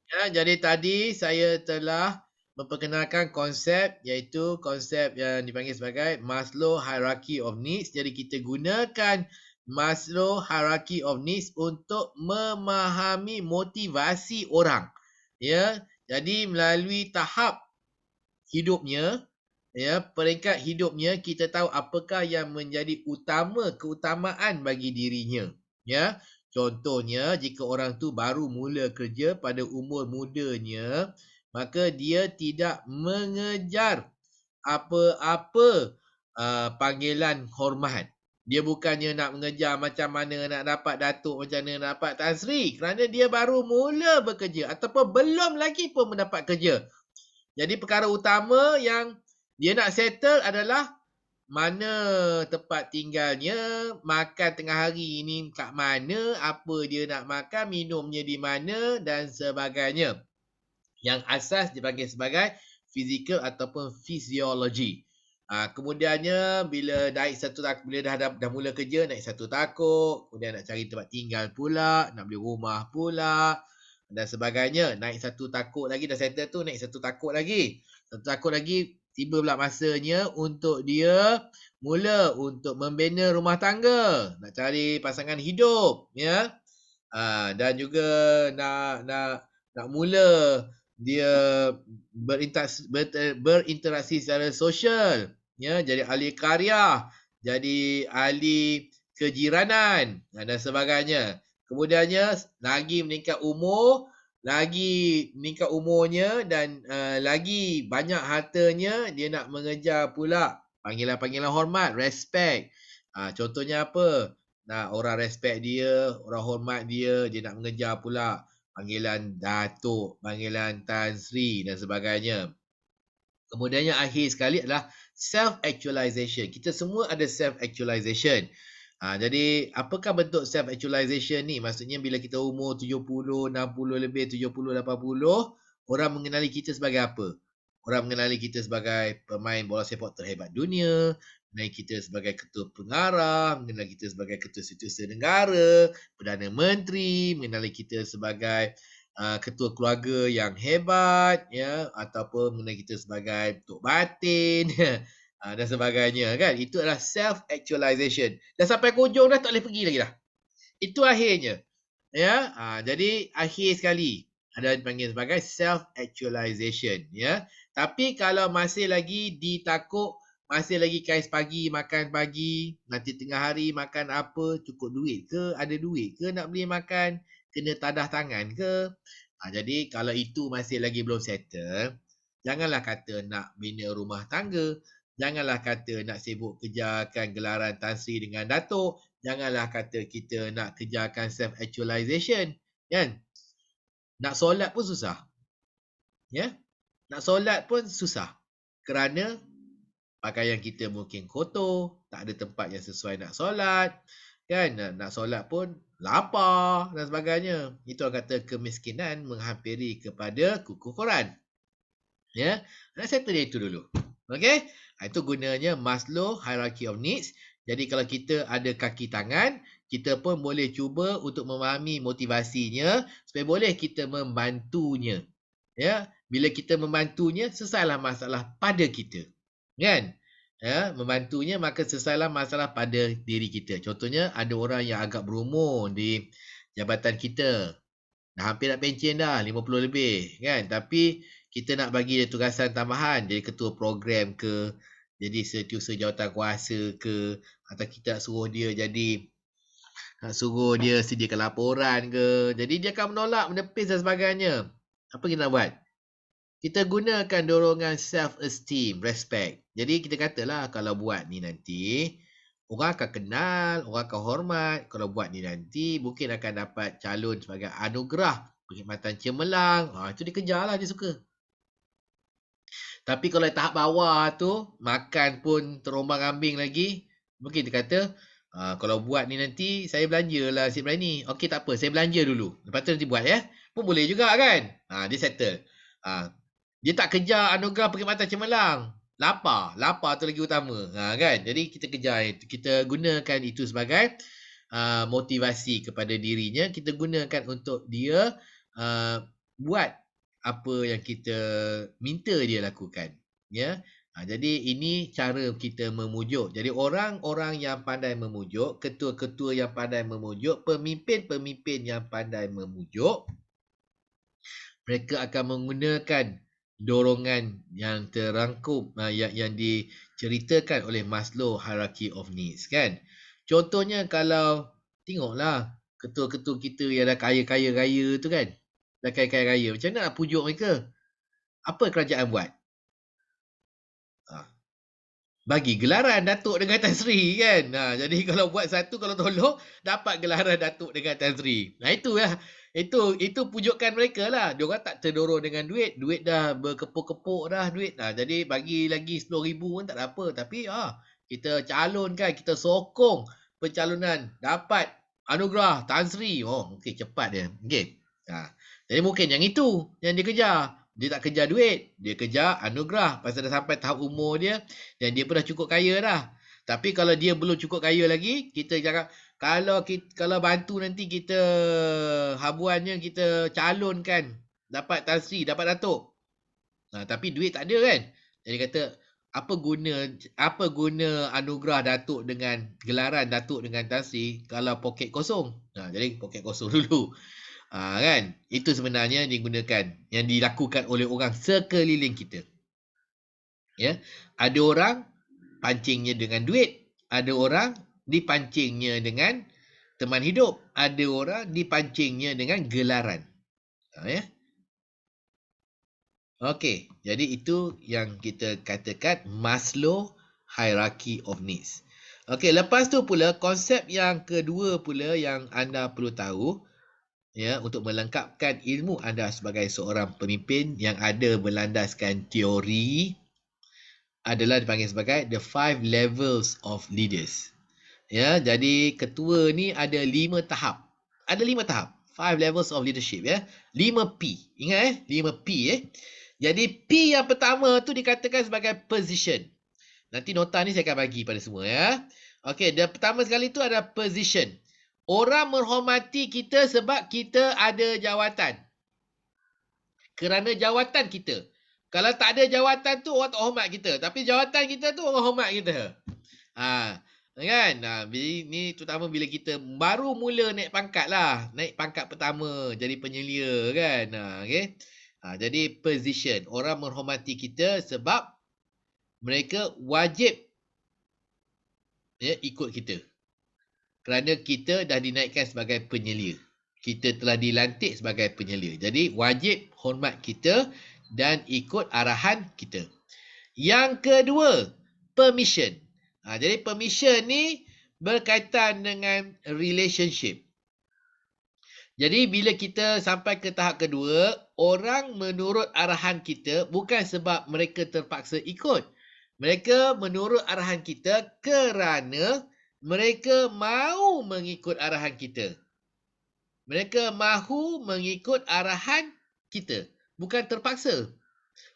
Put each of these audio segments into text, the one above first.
Ya, jadi tadi saya telah memperkenalkan konsep iaitu konsep yang dipanggil sebagai Maslow Hierarchy of Needs. Jadi kita gunakan Maslow Hierarchy of Needs untuk memahami motivasi orang. Ya, jadi melalui tahap hidupnya, ya, peringkat hidupnya kita tahu apakah yang menjadi keutamaan bagi dirinya, ya. Contohnya jika orang tu baru mula kerja pada umur mudanya, maka dia tidak mengejar apa-apa panggilan hormat. Dia bukannya nak mengejar macam mana nak dapat datuk, macam mana nak dapat Tan Sri, kerana dia baru mula bekerja ataupun belum lagi pun mendapat kerja. Jadi perkara utama yang dia nak settle adalah mana tempat tinggalnya, makan tengah hari ni kat mana, apa dia nak makan, minumnya di mana dan sebagainya. Yang asas dipanggil sebagai physical ataupun physiology. Kemudiannya bila naik satu takuk, bila dah mula kerja naik satu takuk, kemudian nak cari tempat tinggal pula, nak beli rumah pula dan sebagainya. Naik satu takuk lagi dah settle tu, naik satu takuk lagi. Satu takuk lagi tiba pula masanya untuk dia mula untuk membina rumah tangga, nak cari pasangan hidup, ya. Dan juga nak mula dia berinteraksi secara sosial, ya, jadi ahli karya, jadi ahli kejiranan dan sebagainya. Kemudiannya lagi meningkat umurnya dan lagi banyak hartanya, dia nak mengejar pula panggilan-panggilan hormat, respect. Contohnya apa? Nah, orang respect dia, orang hormat dia, dia nak mengejar pula panggilan Datuk, panggilan Tan Sri dan sebagainya. Kemudian yang akhir sekali adalah self-actualization. Kita semua ada self-actualization. Jadi apakah bentuk self-actualization ni? Maksudnya bila kita umur 70, 60 lebih, 70, 80, orang mengenali kita sebagai apa? Orang mengenali kita sebagai pemain bola sepak terhebat dunia, mengenali kita sebagai ketua pengarah, mengenali kita sebagai ketua setiausaha negara, Perdana Menteri, mengenali kita sebagai ketua keluarga yang hebat, ya, ataupun mengenali kita sebagai tok batin dan sebagainya, kan. Itu adalah self actualization. Dah sampai ke hujung dah, tak boleh pergi lagi dah. Itu akhirnya, ya. Jadi akhir sekali ada dipanggil sebagai self actualization, ya. Tapi kalau masih lagi ditakuk, masih lagi kais pagi makan pagi, nanti tengah hari makan apa, cukup duit ke, ada duit ke nak beli makan, kena tadah tangan ke. Jadi kalau itu masih lagi belum settle, janganlah kata nak bina rumah tangga, janganlah kata nak sibuk kejarkan gelaran Tan Sri dengan Datuk, janganlah kata kita nak kejarkan self actualization, kan. Nak solat pun susah, ya. Nak solat pun susah kerana pakaian kita mungkin kotor, tak ada tempat yang sesuai nak solat, kan. Nak solat pun lapar dan sebagainya. Itu orang kata kemiskinan menghampiri kepada kekufuran, ya. Nak settle dia itu dulu, okey. Itu gunanya Maslow Hierarchy of Needs. Jadi kalau kita ada kaki tangan, kita pun boleh cuba untuk memahami motivasinya supaya boleh kita membantunya, ya. Bila kita membantunya, selesailah masalah pada kita, kan. Ya, membantunya maka selesailah masalah pada diri kita. Contohnya ada orang yang agak berumur di jabatan kita, dah hampir nak pencen dah, 50 lebih, kan. Tapi kita nak bagi dia tugasan tambahan, jadi ketua program ke, jadi setiausaha jawatan kuasa ke, atau kita nak suruh dia sediakan laporan ke. Jadi dia akan menolak, menepis dan sebagainya. Apa kita nak buat? Kita gunakan dorongan self-esteem, respect. Jadi kita katalah kalau buat ni nanti, orang akan kenal, orang akan hormat. Kalau buat ni nanti, mungkin akan dapat calon sebagai anugerah perkhidmatan cemerlang. Itu dia kejar lah, dia suka. Tapi kalau tahap bawah tu, makan pun terombang ambing lagi, mungkin dia kata, kalau buat ni nanti, saya belanja lah si berani. Okey, tak apa, saya belanja dulu. Lepas tu nanti buat, ya. Pun boleh juga, kan. Dia settle. Dia tak kejar anugerah perkhidmatan cemerlang. Lapar tu lagi utama. Kan? Jadi kita kejar itu. Kita gunakan itu sebagai motivasi kepada dirinya. Kita gunakan untuk dia buat apa yang kita minta dia lakukan. Ya. Jadi ini cara kita memujuk. Jadi orang-orang yang pandai memujuk, ketua-ketua yang pandai memujuk, pemimpin-pemimpin yang pandai memujuk, mereka akan menggunakan dorongan yang terangkum yang diceritakan oleh Maslow Hierarchy of Needs, kan. Contohnya kalau tengoklah ketua-ketua kita yang dah kaya-kaya raya tu, kan, dah kaya-kaya raya, macam mana nak pujuk mereka? Apa kerajaan buat? Ha, bagi gelaran Datuk dengan Tan Sri, kan. Jadi kalau buat satu, kalau tolong dapat gelaran Datuk dengan Tan Sri. Itulah, itu pujukan mereka lah. Diorang tak terdorong dengan duit dah berkepuk-kepuk dah duit. Jadi bagi lagi 10,000 pun tak ada apa. Tapi kita calonkan, kita sokong pencalonan dapat anugerah Tan Sri. Okey, cepat dia. Okey. Jadi mungkin yang itu yang dia kejar. Dia tak kejar duit, dia kejar anugerah. Pasal dah sampai tahap umur dia dan dia pun dah cukup kaya dah. Tapi kalau dia belum cukup kaya lagi, kita cakap kalau bantu nanti kita habuannya kita calonkan dapat Tan Sri, dapat Datuk. Tapi duit tak ada, kan. Jadi kata apa guna anugerah Datuk dengan gelaran Datuk dengan Tan Sri kalau poket kosong. Jadi poket kosong dulu. Kan? Itu sebenarnya digunakan, yang dilakukan oleh orang sekeliling kita. Ya. Ada orang pancingnya dengan duit, ada orang dipancingnya dengan teman hidup, ada orang dipancingnya dengan gelaran. Ya. Okey, jadi itu yang kita katakan Maslow Hierarchy of Needs. Okey, lepas tu pula konsep yang kedua pula yang anda perlu tahu, ya, untuk melengkapkan ilmu anda sebagai seorang pemimpin yang ada berlandaskan teori, adalah dipanggil sebagai the 5 levels of leaders. Ya, jadi ketua ni ada 5 tahap. Ada 5 tahap. 5 levels of leadership, ya. 5 P. Ingat 5 P, Jadi P yang pertama tu dikatakan sebagai position. Nanti nota ni saya akan bagi pada semua, ya. Okey, yang pertama sekali tu ada position. Orang menghormati kita sebab kita ada jawatan. Kerana jawatan kita. Kalau tak ada jawatan tu, orang tak hormat kita. Tapi jawatan kita tu, orang hormat kita. Kan? Ni terutama bila kita baru mula naik pangkat lah. Naik pangkat pertama, jadi penyelia, kan? Okay? Jadi position. Orang menghormati kita sebab mereka wajib ikut kita. Kerana kita dah dinaikkan sebagai penyelia. Kita telah dilantik sebagai penyelia. Jadi wajib hormat kita dan ikut arahan kita. Yang kedua, permission. Jadi permission ni berkaitan dengan relationship. Jadi bila kita sampai ke tahap kedua, orang menurut arahan kita bukan sebab mereka terpaksa ikut. Mereka menurut arahan kita kerana mereka mahu mengikut arahan kita. Mereka mahu mengikut arahan kita. Bukan terpaksa.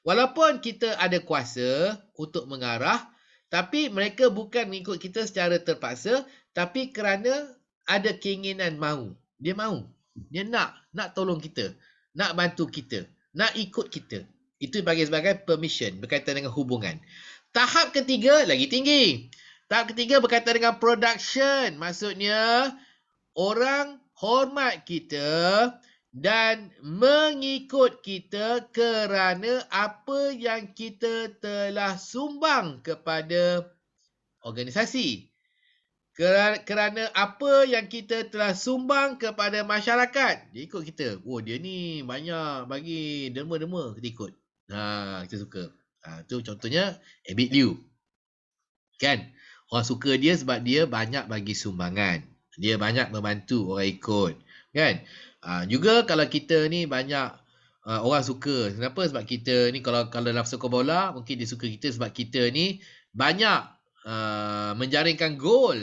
Walaupun kita ada kuasa untuk mengarah, tapi mereka bukan mengikut kita secara terpaksa, tapi kerana ada keinginan mahu. Dia mahu. Dia nak tolong kita. Nak bantu kita. Nak ikut kita. Itu dipanggil sebagai permission, berkaitan dengan hubungan. Tahap ketiga lagi tinggi. Tahap ketiga berkaitan dengan production. Maksudnya, orang hormat kita dan mengikut kita kerana apa yang kita telah sumbang kepada organisasi. Kerana apa yang kita telah sumbang kepada masyarakat. Dia ikut kita. Dia ni banyak bagi derma-derma, kita ikut. Kita suka. Tu contohnya Abid Liu. Kan? Orang suka dia sebab dia banyak bagi sumbangan. Dia banyak membantu orang ikut. Kan? Juga kalau kita ni banyak orang suka. Kenapa? Sebab kita ni kalau dalam sepak bola, mungkin dia suka kita sebab kita ni banyak menjaringkan gol.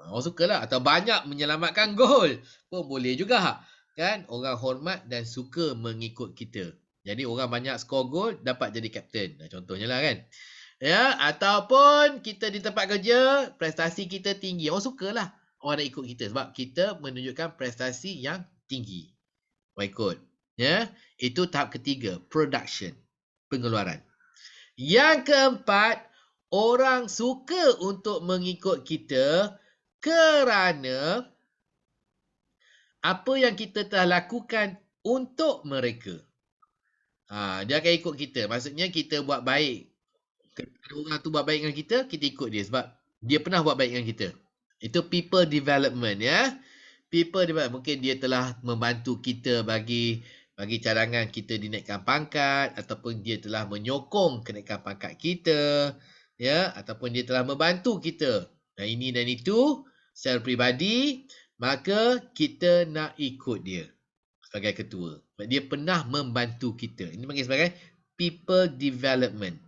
Orang sukalah. Atau banyak menyelamatkan gol. Pun boleh juga. Kan? Orang hormat dan suka mengikut kita. Jadi orang banyak skor gol, dapat jadi kapten. Contohnya lah, kan? Ya, ataupun kita di tempat kerja, prestasi kita tinggi. Orang sukalah orang nak ikut kita sebab kita menunjukkan prestasi yang tinggi. Orang ikut. Ya, itu tahap ketiga, production, pengeluaran. Yang keempat, orang suka untuk mengikut kita kerana apa yang kita telah lakukan untuk mereka. Dia akan ikut kita. Maksudnya kita buat baik. Kalau orang tu buat baik dengan kita, kita ikut dia sebab dia pernah buat baik dengan kita. Itu people development ya. People development. Mungkin dia telah membantu kita bagi cadangan kita dinaikkan pangkat ataupun dia telah menyokong kenaikan pangkat kita ya ataupun dia telah membantu kita. Dan ini dan itu secara peribadi maka kita nak ikut dia sebagai ketua. Sebab dia pernah membantu kita. Ini panggil sebagai people development.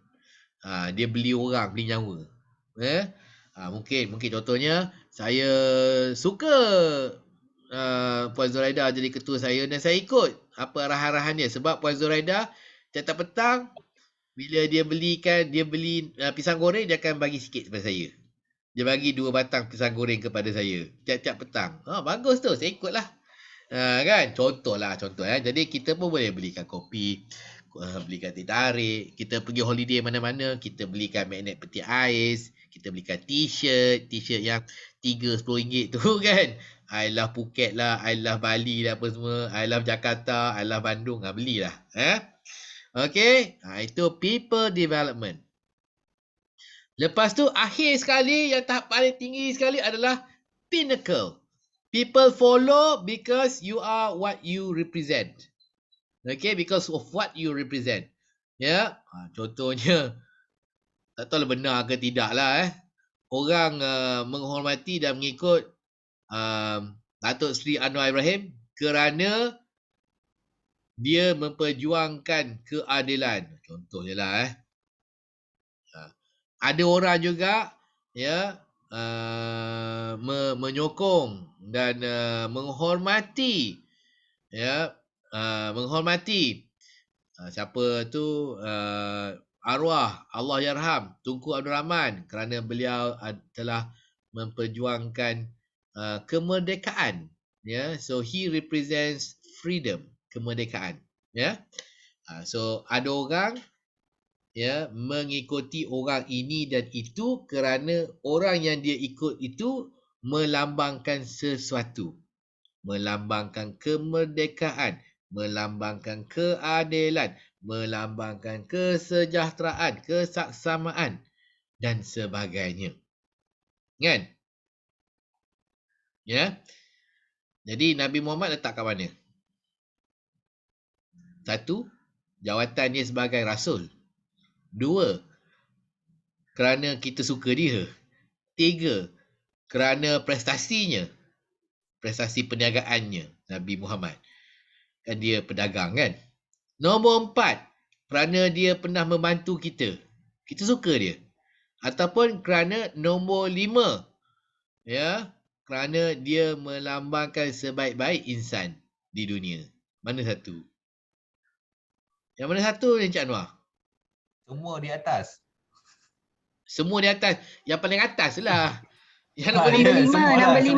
Dia beli orang, beli nyawa. Mungkin contohnya saya suka Puan Zuraida jadi ketua saya dan saya ikut apa arahan-arahan dia sebab Puan Zuraida tiap petang bila dia beli pisang goreng dia akan bagi sikit kepada saya. Dia bagi 2 batang pisang goreng kepada saya tiap-tiap petang. Bagus tu, saya ikutlah. Kan? Contoh. Jadi kita pun boleh belikan kopi, belikan teh tarik, kita pergi holiday mana-mana, kita belikan magnet peti ais, kita belikan t-shirt yang 3-10 ringgit tu kan. I love Phuket lah, I love Bali lah apa semua, I love Jakarta, I love Bandung, belilah. Okay, itu people development. Lepas tu akhir sekali yang tahap paling tinggi sekali adalah pinnacle. People follow because you are what you represent. Okay, because of what you represent. Ya, contohnya tak tahu benar ke tidak lah. Orang menghormati dan mengikut Datuk Seri Anwar Ibrahim kerana dia memperjuangkan keadilan. Contohnya lah. Ada orang juga ya menyokong dan menghormati siapa tu arwah Allahyarham Tunku Abdul Rahman kerana beliau telah memperjuangkan kemerdekaan so he represents freedom, kemerdekaan so ada orang mengikuti orang ini dan itu kerana orang yang dia ikut itu melambangkan sesuatu, melambangkan kemerdekaan, melambangkan keadilan, melambangkan kesejahteraan, kesaksamaan dan sebagainya. Kan? Ya. Jadi Nabi Muhammad letak kat mana? 1, jawatan dia sebagai rasul. 2, kerana kita suka dia. 3, kerana prestasinya. Prestasi perniagaannya Nabi Muhammad. Kan dia pedagang kan. Nombor 4, kerana dia pernah membantu kita. Kita suka dia. Ataupun kerana nombor 5, kerana dia melambangkan sebaik-baik insan di dunia. Mana satu? Yang mana satu Encik Anwar? Semua di atas. Semua di atas. Yang paling atas lah. Yang nombor 5. Nombor 5.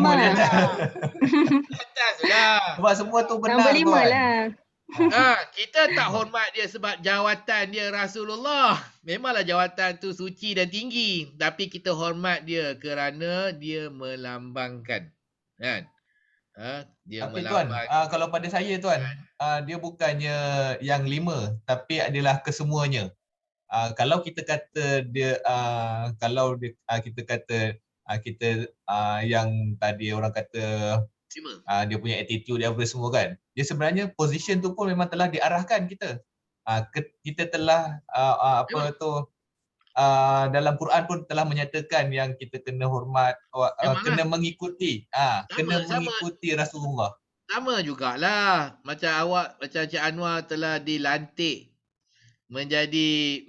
Di atas lah. Sebab semua tu benar. Nombor 5 lah. Kita tak hormat dia sebab jawatan dia Rasulullah. Memanglah jawatan tu suci dan tinggi. Tapi kita hormat dia kerana dia melambangkan. Kan? Dia tapi Tuan, kalau pada saya Tuan, dia bukannya yang 5 tapi adalah kesemuanya. Kalau kita kata dia kita kata kita yang tadi orang kata dia punya attitude dia apa semua kan, dia sebenarnya position tu pun memang telah diarahkan kita. Kita telah dalam Quran pun telah menyatakan yang kita kena hormat, kena mengikuti mengikuti Rasulullah. Sama jugalah macam Cik Anwar telah dilantik menjadi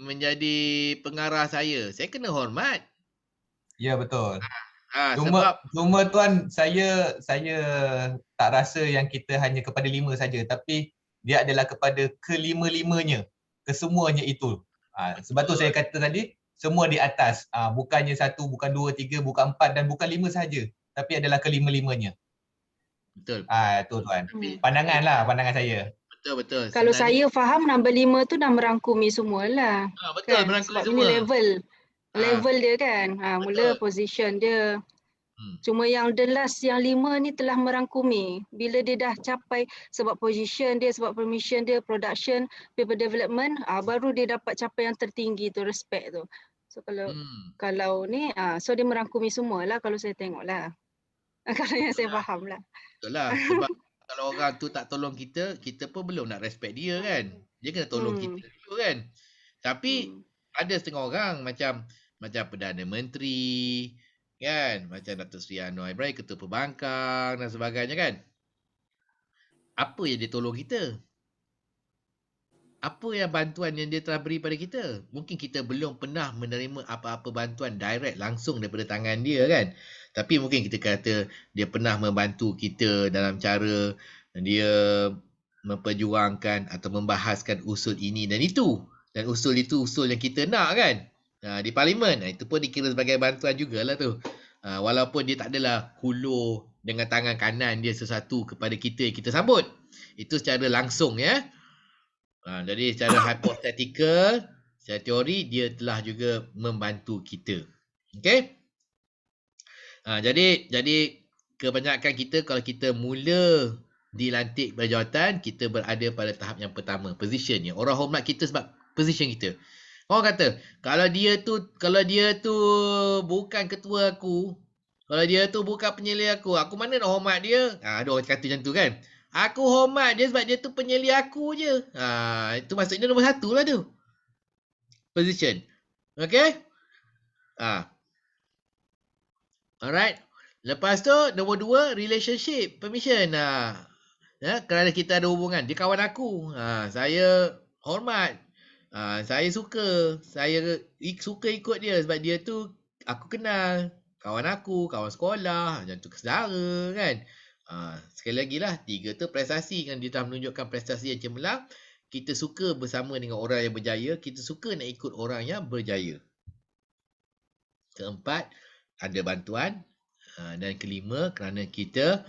pengarah saya kena hormat. Ya betul. Cuma Tuan, saya tak rasa yang kita hanya kepada 5 saja, tapi dia adalah kepada kelima-limanya, kesemuanya itu. Sebab tu saya kata tadi, semua di atas. Bukannya 1, bukan 2, 3, bukan 4 dan bukan 5 sahaja, tapi adalah kelima-limanya. Betul. Itu Tuan. Pandangan saya. Betul. Kalau Sebenarnya, saya faham number 5 tu dah merangkumi semualah. betul, Kan? merangkumi Sebab ini semua. level dia kan. Mula Betul. position dia. Hmm. Cuma yang the last yang 5 ni telah merangkumi. Bila dia dah capai sebab position dia, sebab permission dia, production, paper development, baru dia dapat capai yang tertinggi tu, respect tu. So kalau ni, so dia merangkumi semualah kalau saya tengok lah. Kalau yang saya faham lah. Betul lah. Sebab kalau orang tu tak tolong kita, kita pun belum nak respect dia kan. Dia kena tolong kita dulu kan. Tapi ada setengah orang macam Perdana Menteri kan, macam Datuk Seri Anwar Ibrahim, Ketua Perbankan dan sebagainya kan. Apa yang dia tolong kita? Apa yang bantuan yang dia telah beri pada kita? Mungkin kita belum pernah menerima apa-apa bantuan direct langsung daripada tangan dia kan. Tapi mungkin kita kata dia pernah membantu kita dalam cara dia memperjuangkan atau membahaskan usul ini dan itu. Dan usul itu usul yang kita nak kan. Di parlimen. Itu pun dikira sebagai bantuan jugalah tu. Walaupun dia tak adalah hulur dengan tangan kanan dia sesuatu kepada kita yang kita sambut. Itu secara langsung ya. Jadi secara hypothetical, secara teori dia telah juga membantu kita. Okey? Jadi kebanyakan kita kalau kita mula dilantik berjawatan, kita berada pada tahap yang pertama, position. Orang hormat kita sebab position kita. Orang kata, kalau dia tu bukan ketua aku, kalau dia tu bukan penyelih aku mana nak hormat dia? Ada orang kata macam tu kan. Aku hormat dia sebab dia tu penyelih aku je. Itu maksudnya nombor 1 lah tu. Position. Okay? Alright. Lepas tu, nombor 2, relationship. Permission. Kerana kita ada hubungan. Dia kawan aku. Saya hormat. Saya suka. Saya suka ikut dia sebab dia tu aku kenal. Kawan aku, kawan sekolah. Macam tu kesaudara kan. Sekali lagi lah, 3 tu prestasi kan, dia dah menunjukkan prestasi yang cemerlang. Kita suka bersama dengan orang yang berjaya, kita suka nak ikut orang yang berjaya. Keempat, ada bantuan. Dan kelima, kerana kita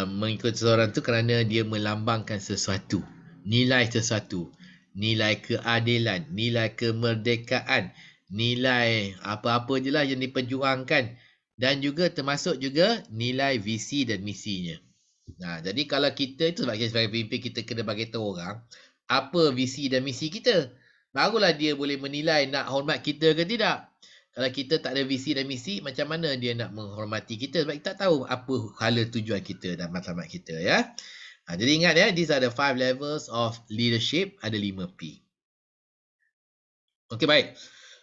mengikut seseorang tu kerana dia melambangkan sesuatu, nilai sesuatu, nilai keadilan, nilai kemerdekaan, nilai apa-apa je lah yang diperjuangkan. Dan juga termasuk juga nilai visi dan misinya. Jadi kalau kita itu sebagai pemimpin, kita kena bagi tahu orang apa visi dan misi kita. Barulah dia boleh menilai nak hormat kita ke tidak. Kalau kita tak ada visi dan misi, macam mana dia nak menghormati kita? Sebab kita tak tahu apa hala tujuan kita dan matlamat kita ya. Jadi ingat ya, these are the 5 levels of leadership, ada 5P. Okey, baik.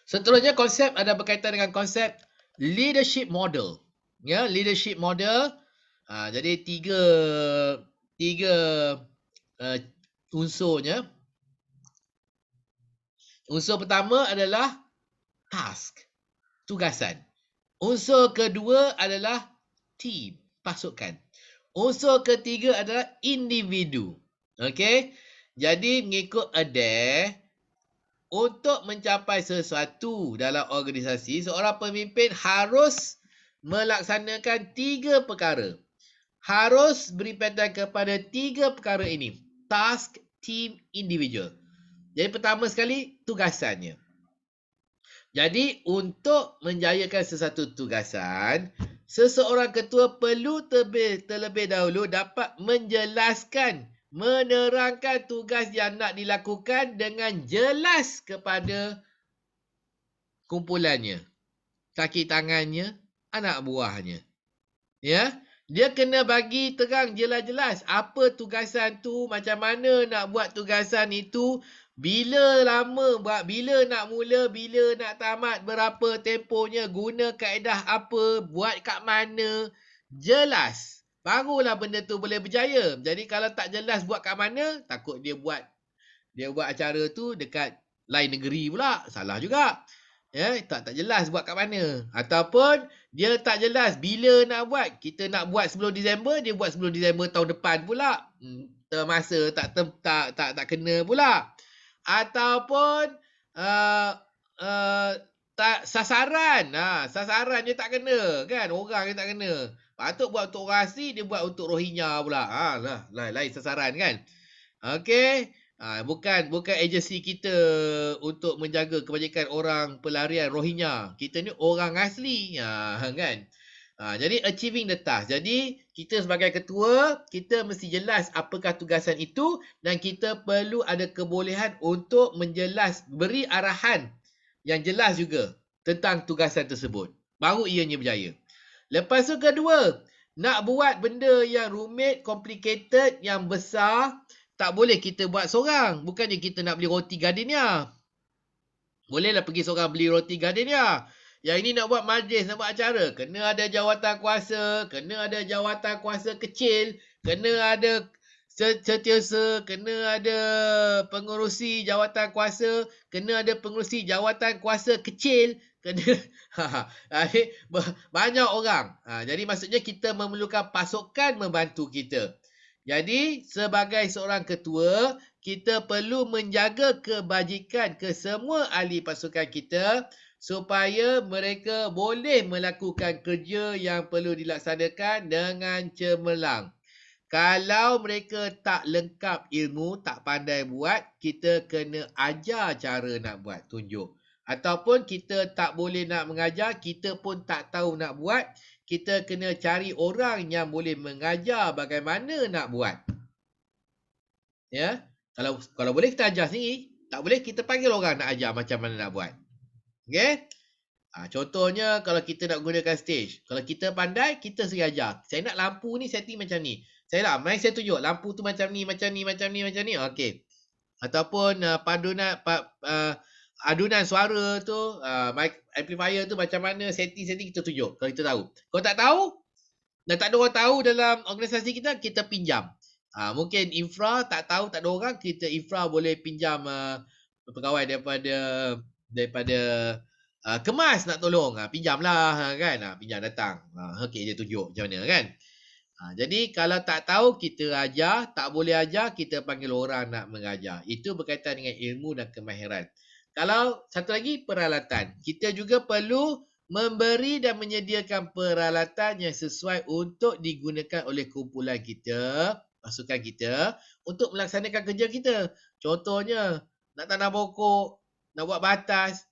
Seterusnya konsep ada berkaitan dengan konsep leadership model. Ya, leadership model. Jadi tiga unsurnya. Unsur pertama adalah task, tugasan. Unsur kedua adalah team, pasukan. Unsur ketiga adalah individu. Okey. Jadi mengikut Adair, untuk mencapai sesuatu dalam organisasi, seorang pemimpin harus melaksanakan 3 perkara. Harus beri perhatian kepada 3 perkara ini. Task, team, individual. Jadi pertama sekali, tugasannya. Jadi untuk menjayakan sesuatu tugasan, seseorang ketua perlu terlebih dahulu dapat menjelaskan, menerangkan tugas yang nak dilakukan dengan jelas kepada kumpulannya, kaki tangannya, anak buahnya. Ya, dia kena bagi terang jelas-jelas apa tugasan tu, macam mana nak buat tugasan itu, bila lama buat, bila nak mula, bila nak tamat, berapa tempohnya, guna kaedah apa, buat kat mana, jelas. Barulah benda tu boleh berjaya. Jadi kalau tak jelas buat kat mana, takut dia buat acara tu dekat lain negeri pula, salah juga. Ya, tak jelas buat kat mana. Ataupun dia tak jelas bila nak buat. Kita nak buat 10 Disember, dia buat 10 Disember tahun depan pula. Termasa tak kena pula. Ataupun tak sasaran. Sasaran dia tak kena kan, orang dia tak kena. Patut buat untuk orang asli, dia buat untuk Rohingya pula. Lain sasaran kan. Okey. Bukan agensi kita untuk menjaga kebajikan orang pelarian Rohingya. Kita ni orang asli. Kan? Jadi achieving the task. Jadi kita sebagai ketua, kita mesti jelas apakah tugasan itu dan kita perlu ada kebolehan untuk beri arahan yang jelas juga tentang tugasan tersebut. Baru ianya berjaya. Lepas tu kedua, nak buat benda yang rumit, complicated, yang besar, tak boleh kita buat seorang. Bukannya kita nak beli roti Gardenia. Bolehlah pergi seorang beli roti Gardenia. Yang ini nak buat majlis, nak buat acara. Kena ada jawatan kuasa, kena ada jawatan kuasa kecil, kena ada setiausaha, kena ada pengurusi jawatan kuasa, kena ada pengurusi jawatan kuasa kecil, kena banyak orang. Jadi maksudnya kita memerlukan pasukan membantu kita. Jadi sebagai seorang ketua, kita perlu menjaga kebajikan ke semua ahli pasukan kita supaya mereka boleh melakukan kerja yang perlu dilaksanakan dengan cemerlang. Kalau mereka tak lengkap ilmu, tak pandai buat, kita kena ajar cara nak buat, tunjuk. Ataupun kita tak boleh nak mengajar, kita pun tak tahu nak buat, kita kena cari orang yang boleh mengajar bagaimana nak buat. Ya, kalau boleh kita ajar sendiri, tak boleh kita panggil orang nak ajar macam mana nak buat. Okey? Contohnya kalau kita nak gunakan stage, kalau kita pandai, kita sendiri ajar. Saya nak lampu ni setting macam ni. Mari saya tunjuk lampu tu macam ni, macam ni, macam ni, macam ni. Okey. Ataupun adunan suara tu, mic amplifier tu macam mana setting kita tunjuk kalau kita tahu. Kalau tak tahu dan tak ada orang tahu dalam organisasi kita, kita pinjam. Mungkin infra tak tahu, tak ada orang, kita infra boleh pinjam pegawai daripada kemas nak tolong. Pinjamlah kan. Pinjam datang. Okey, dia tunjuk macam mana kan. Jadi kalau tak tahu kita ajar, tak boleh ajar, kita panggil orang nak mengajar. Itu berkaitan dengan ilmu dan kemahiran. Kalau satu lagi peralatan, kita juga perlu memberi dan menyediakan peralatan yang sesuai untuk digunakan oleh kumpulan kita, pasukan kita, untuk melaksanakan kerja kita. Contohnya, nak tanam pokok, nak buat batas,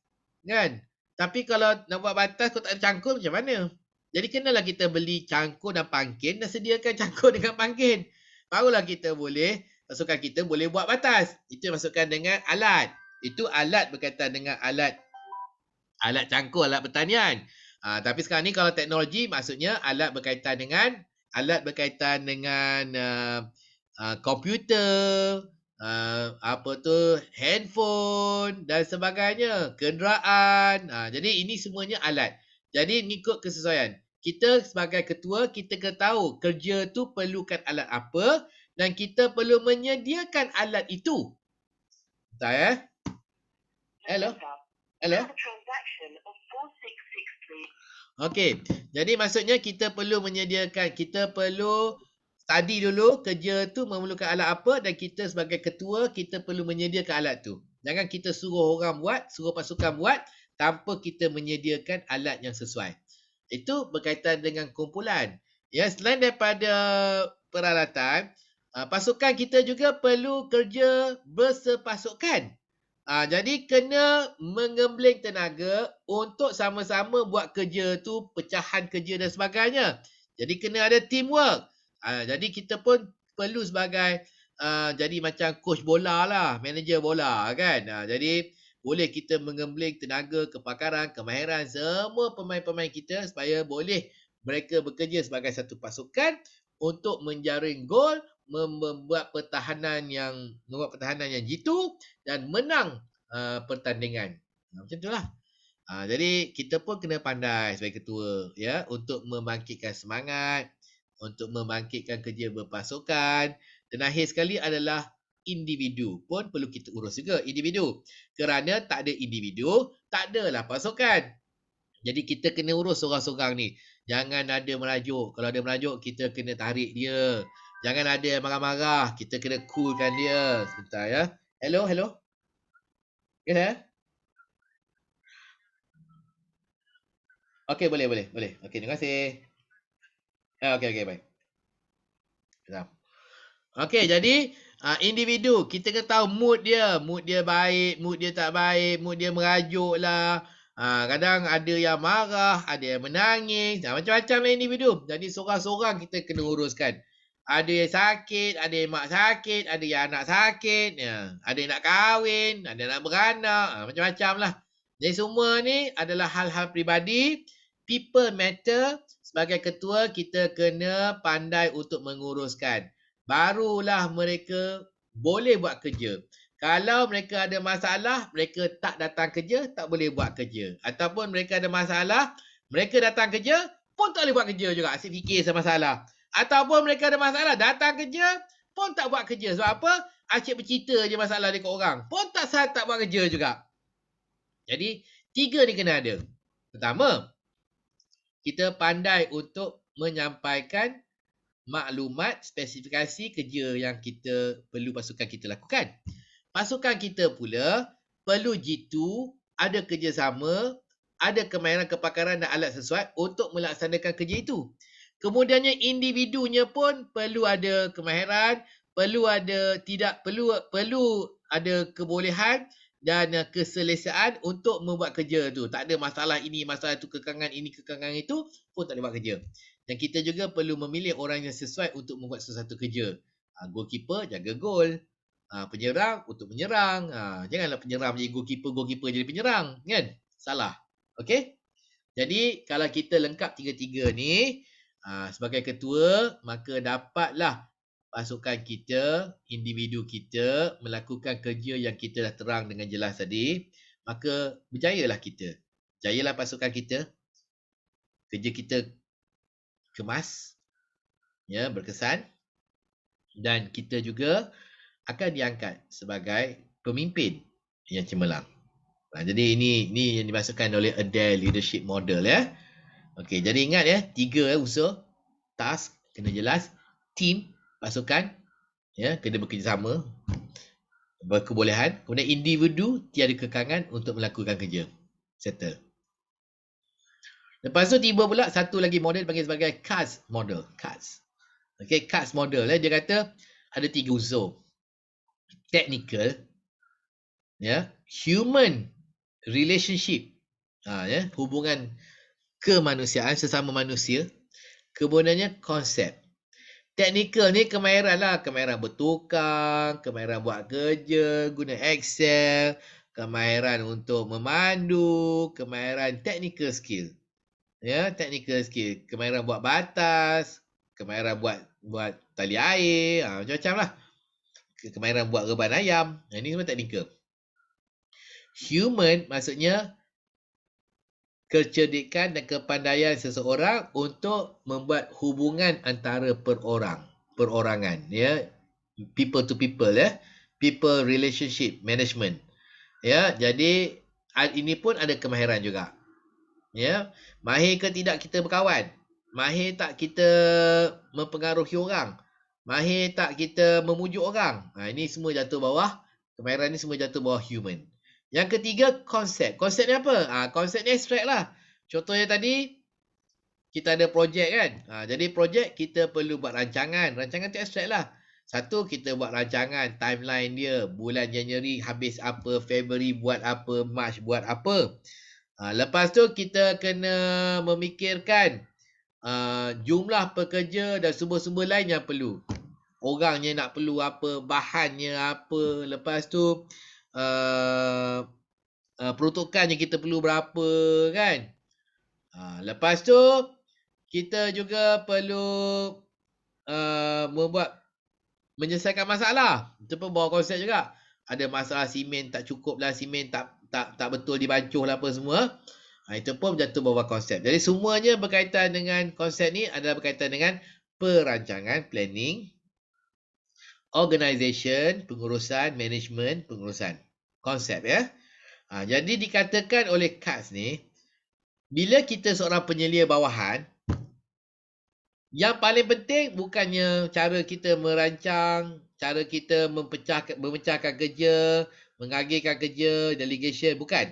kan? Tapi kalau nak buat batas, kalau tak ada cangkul, macam mana? Jadi kenalah kita beli cangkul dan pangkin dan sediakan cangkul dengan pangkin. Barulah kita boleh, pasukan kita boleh buat batas. Itu masukkan dengan alat. Itu alat berkaitan dengan alat cangkul, alat pertanian. Tapi sekarang ni kalau teknologi maksudnya alat berkaitan dengan komputer, handphone dan sebagainya, kenderaan. Jadi ini semuanya alat. Jadi mengikut kesesuaian. Kita sebagai ketua, kita kena tahu kerja tu perlukan alat apa dan kita perlu menyediakan alat itu. Bentar ya. Hello. Okey. Jadi maksudnya kita perlu study dulu kerja tu memerlukan alat apa dan kita sebagai ketua, kita perlu menyediakan alat tu. Jangan kita suruh orang buat, suruh pasukan buat tanpa kita menyediakan alat yang sesuai. Itu berkaitan dengan kumpulan. Ya, selain daripada peralatan, pasukan kita juga perlu kerja bersepasukan. Jadi kena menggembling tenaga untuk sama-sama buat kerja tu, pecahan kerja dan sebagainya. Jadi kena ada teamwork. Jadi kita pun perlu sebagai jadi macam coach bola lah, manager bola kan. Jadi boleh kita menggembling tenaga, kepakaran, kemahiran semua pemain-pemain kita supaya boleh mereka bekerja sebagai satu pasukan untuk menjaring gol, membuat pertahanan yang jitu dan menang pertandingan. Macam itulah. Jadi kita pun kena pandai sebagai ketua ya untuk membangkitkan semangat, untuk membangkitkan kerja berpasukan. Dan akhir sekali adalah individu pun perlu kita urus juga, individu. Kerana tak ada individu, tak adalah pasukan. Jadi kita kena urus seorang-seorang ni. Jangan ada merajuk. Kalau ada merajuk, kita kena tarik dia. Jangan ada yang marah-marah. Kita kena coolkan dia. Sebentar ya. Hello. Ya saya? Okey, boleh. Okey, terima kasih. Okey, baik. Okey, jadi Individu, kita kena tahu mood dia baik, mood dia tak baik, mood dia merajuk lah. Kadang ada yang marah, ada yang menangis, macam-macam lah individu. Jadi seorang-seorang kita kena uruskan. Ada yang sakit, ada yang mak sakit, ada yang anak sakit, ada yang nak kahwin, ada yang nak beranak, macam-macam lah. Jadi semua ni adalah hal-hal peribadi. People matter. Sebagai ketua, kita kena pandai untuk menguruskan. Barulah mereka boleh buat kerja. Kalau mereka ada masalah, mereka tak datang kerja, tak boleh buat kerja. Ataupun mereka ada masalah, mereka datang kerja, pun tak boleh buat kerja juga. Asyik fikir pasal masalah. Ataupun mereka ada masalah, datang kerja, pun tak buat kerja. Sebab apa? Asyik bercerita je masalah dekat orang. Pun tak buat kerja juga. Jadi, 3 ni kena ada. Pertama, kita pandai untuk menyampaikan maklumat, spesifikasi kerja yang kita perlu pasukan kita lakukan. Pasukan kita pula perlu jitu, ada kerjasama, ada kemahiran, kepakaran dan alat sesuai untuk melaksanakan kerja itu. Kemudiannya individunya pun perlu ada kemahiran, perlu ada kebolehan dan keselesaan untuk membuat kerja tu. Tak ada masalah ini, masalah tu, kekangan ini, kekangan itu pun tak boleh buat kerja. Dan kita juga perlu memilih orang yang sesuai untuk membuat sesuatu kerja. Goalkeeper jaga gol. Penyerang untuk menyerang. Janganlah penyerang jadi goalkeeper jadi penyerang. Kan? Salah. Okey? Jadi kalau kita lengkap tiga-tiga ni, sebagai ketua, maka dapatlah pasukan kita, individu kita melakukan kerja yang kita dah terang dengan jelas tadi. Maka berjayalah kita. Berjayalah pasukan kita. Kerja kita kemas, ya, berkesan, dan kita juga akan diangkat sebagai pemimpin yang cemerlang. Jadi ini yang dimasukkan oleh Adele Leadership Model, ya. Okey, jadi ingat ya, 3 unsur, task kena jelas, team, pasukan, ya, kena bekerjasama, berkebolehan, kemudian individu tiada kekangan untuk melakukan kerja. Settle. Lepas tu tiba pula satu lagi model panggil sebagai CAS model. CAS. Okay, CAS model. Dia kata ada 3 unsur. Technical, ya, human relationship, ya, hubungan kemanusiaan sesama manusia. Kemudiannya konsep. Technical ni kemahiran lah. Kemahiran bertukang, kemahiran buat kerja, guna Excel, kemahiran untuk memandu, kemahiran technical skill. Ya, technical skill. Kemahiran buat batas, kemahiran buat tali air, macam-macam lah. Kemahiran buat reban ayam. Ini semua technical. Human maksudnya kecerdikan dan kepandaian seseorang untuk membuat hubungan antara perorangan, ya. People to people, ya. People relationship management. Ya, jadi ini pun ada kemahiran juga. Ya, mahir ke tidak kita berkawan? Mahir tak kita mempengaruhi orang? Mahir tak kita memujuk orang? Ini semua jatuh bawah, kemahiran ni semua jatuh bawah human. Yang ketiga, konsep. Konsep ni apa? Konsep ni abstract lah. Contohnya tadi, kita ada projek kan? Jadi projek kita perlu buat rancangan. Rancangan tu abstract lah. Satu, kita buat rancangan, timeline dia. Bulan Januari habis apa, Februari buat apa, Mac buat apa. Lepas tu kita kena memikirkan jumlah pekerja dan sumber-sumber lain yang perlu. Orangnya nak perlu apa, bahannya apa. Lepas tu peruntukannya kita perlu berapa kan. Lepas tu kita juga perlu menyelesaikan masalah. Itu pun bawa konsep juga. Ada masalah simen tak cukup lah, simen tak betul dibancuh lah apa semua. Itu pun jatuh bawah konsep. Jadi semuanya berkaitan dengan konsep ni adalah berkaitan dengan perancangan, planning, organisation, pengurusan, management, pengurusan. Konsep, ya. Jadi dikatakan oleh CAS ni, bila kita seorang penyelia bawahan, yang paling penting bukannya cara kita merancang, cara kita memecahkan kerja, mengagihkan kerja, delegation, bukan.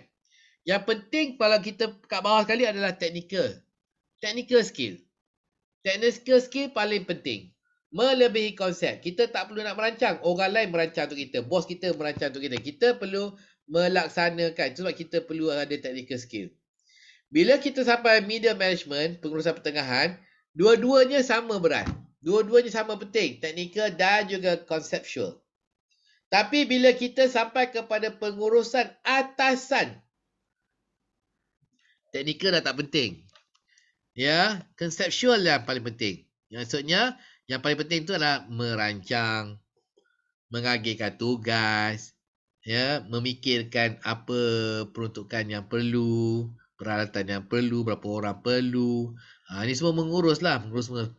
Yang penting kalau kita kat bawah sekali adalah technical. Technical skill. Technical skill paling penting. Melebihi konsep. Kita tak perlu nak merancang. Orang lain merancang untuk kita. Bos kita merancang untuk kita. Kita perlu melaksanakan. Itu sebab kita perlu ada technical skill. Bila kita sampai middle management, pengurusan pertengahan, dua-duanya sama berat. Dua-duanya sama penting. Technical dan juga conceptual. Tapi bila kita sampai kepada pengurusan atasan, technical dah tak penting. Ya, conceptual yang paling penting. Maksudnya, yang paling penting itu adalah merancang, mengagihkan tugas, ya, memikirkan apa peruntukan yang perlu, peralatan yang perlu, berapa orang perlu. Ini semua mengurus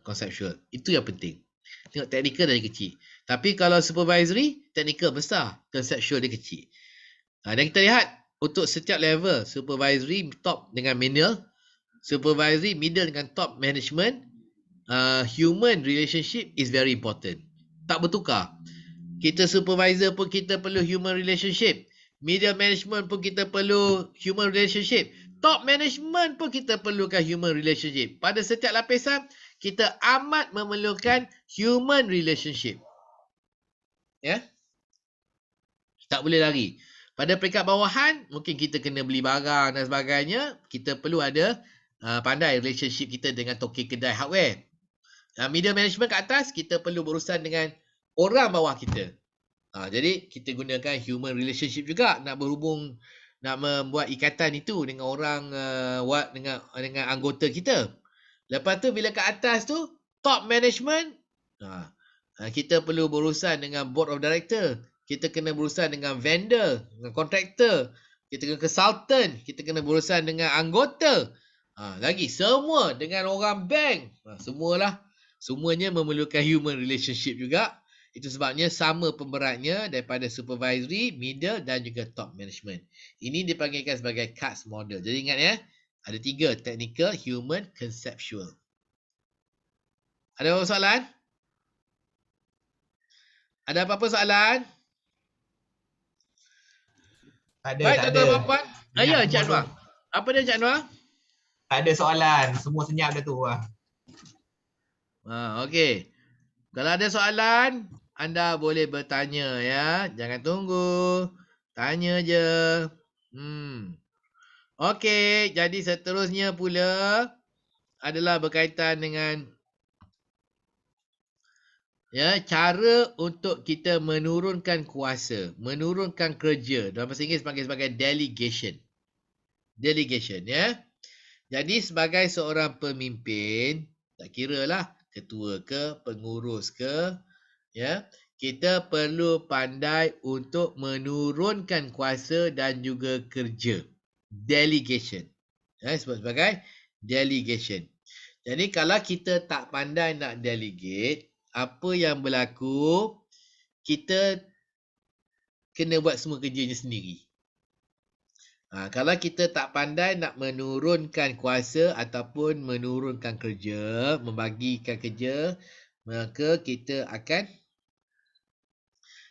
konseptual. Itu yang penting. Tengok technical dari kecil. Tapi kalau supervisory, technical besar, conceptual dia kecil. Dan kita lihat untuk setiap level, supervisory top dengan manual, supervisory middle dengan top management, human relationship is very important. Tak bertukar. Kita supervisor pun kita perlu human relationship. Middle management pun kita perlu human relationship. Top management pun kita perlukan human relationship. Pada setiap lapisan, kita amat memerlukan human relationship. Ya? Tak boleh lari. Pada peringkat bawahan, mungkin kita kena beli barang dan sebagainya. Kita perlu ada pandai relationship kita dengan token kedai hardware. Middle management kat atas, kita perlu berurusan dengan orang bawah kita. Jadi kita gunakan human relationship juga nak berhubung, nak membuat ikatan itu dengan orang, dengan anggota kita. Lepas tu bila kat atas tu top management, kita perlu berurusan dengan board of director. Kita kena berurusan dengan vendor, dengan contractor. Kita kena consultant, kita kena berurusan dengan anggota. Lagi semua dengan orang bank. Semuanya memerlukan human relationship juga. Itu sebabnya sama pemberatnya daripada supervisory, middle dan juga top management. Ini dipanggilkan sebagai CATS model. Jadi ingat ya, ada 3, technical, human, conceptual. Ada apa-apa soalan? Ada apa-apa soalan? Baik, tuan-tuan dan puan. Ya, Encik Anwar. Apa dia Encik Anwar? Tak ada soalan. Semua senyap dah tu. Okey. Kalau ada soalan, anda boleh bertanya ya. Jangan tunggu. Tanya je. Okey, jadi seterusnya pula adalah berkaitan dengan cara untuk kita menurunkan kuasa, menurunkan kerja. Dalam bahasa Inggeris panggil sebagai delegation. Delegation ya. Jadi sebagai seorang pemimpin, tak kiralah ketua ke, pengurus ke, ya, kita perlu pandai untuk menurunkan kuasa dan juga kerja. Delegation. Sebut sebagai delegation. Jadi kalau kita tak pandai nak delegate, apa yang berlaku, kita kena buat semua kerjanya sendiri. Kalau kita tak pandai nak menurunkan kuasa ataupun menurunkan kerja, membagikan kerja, maka kita akan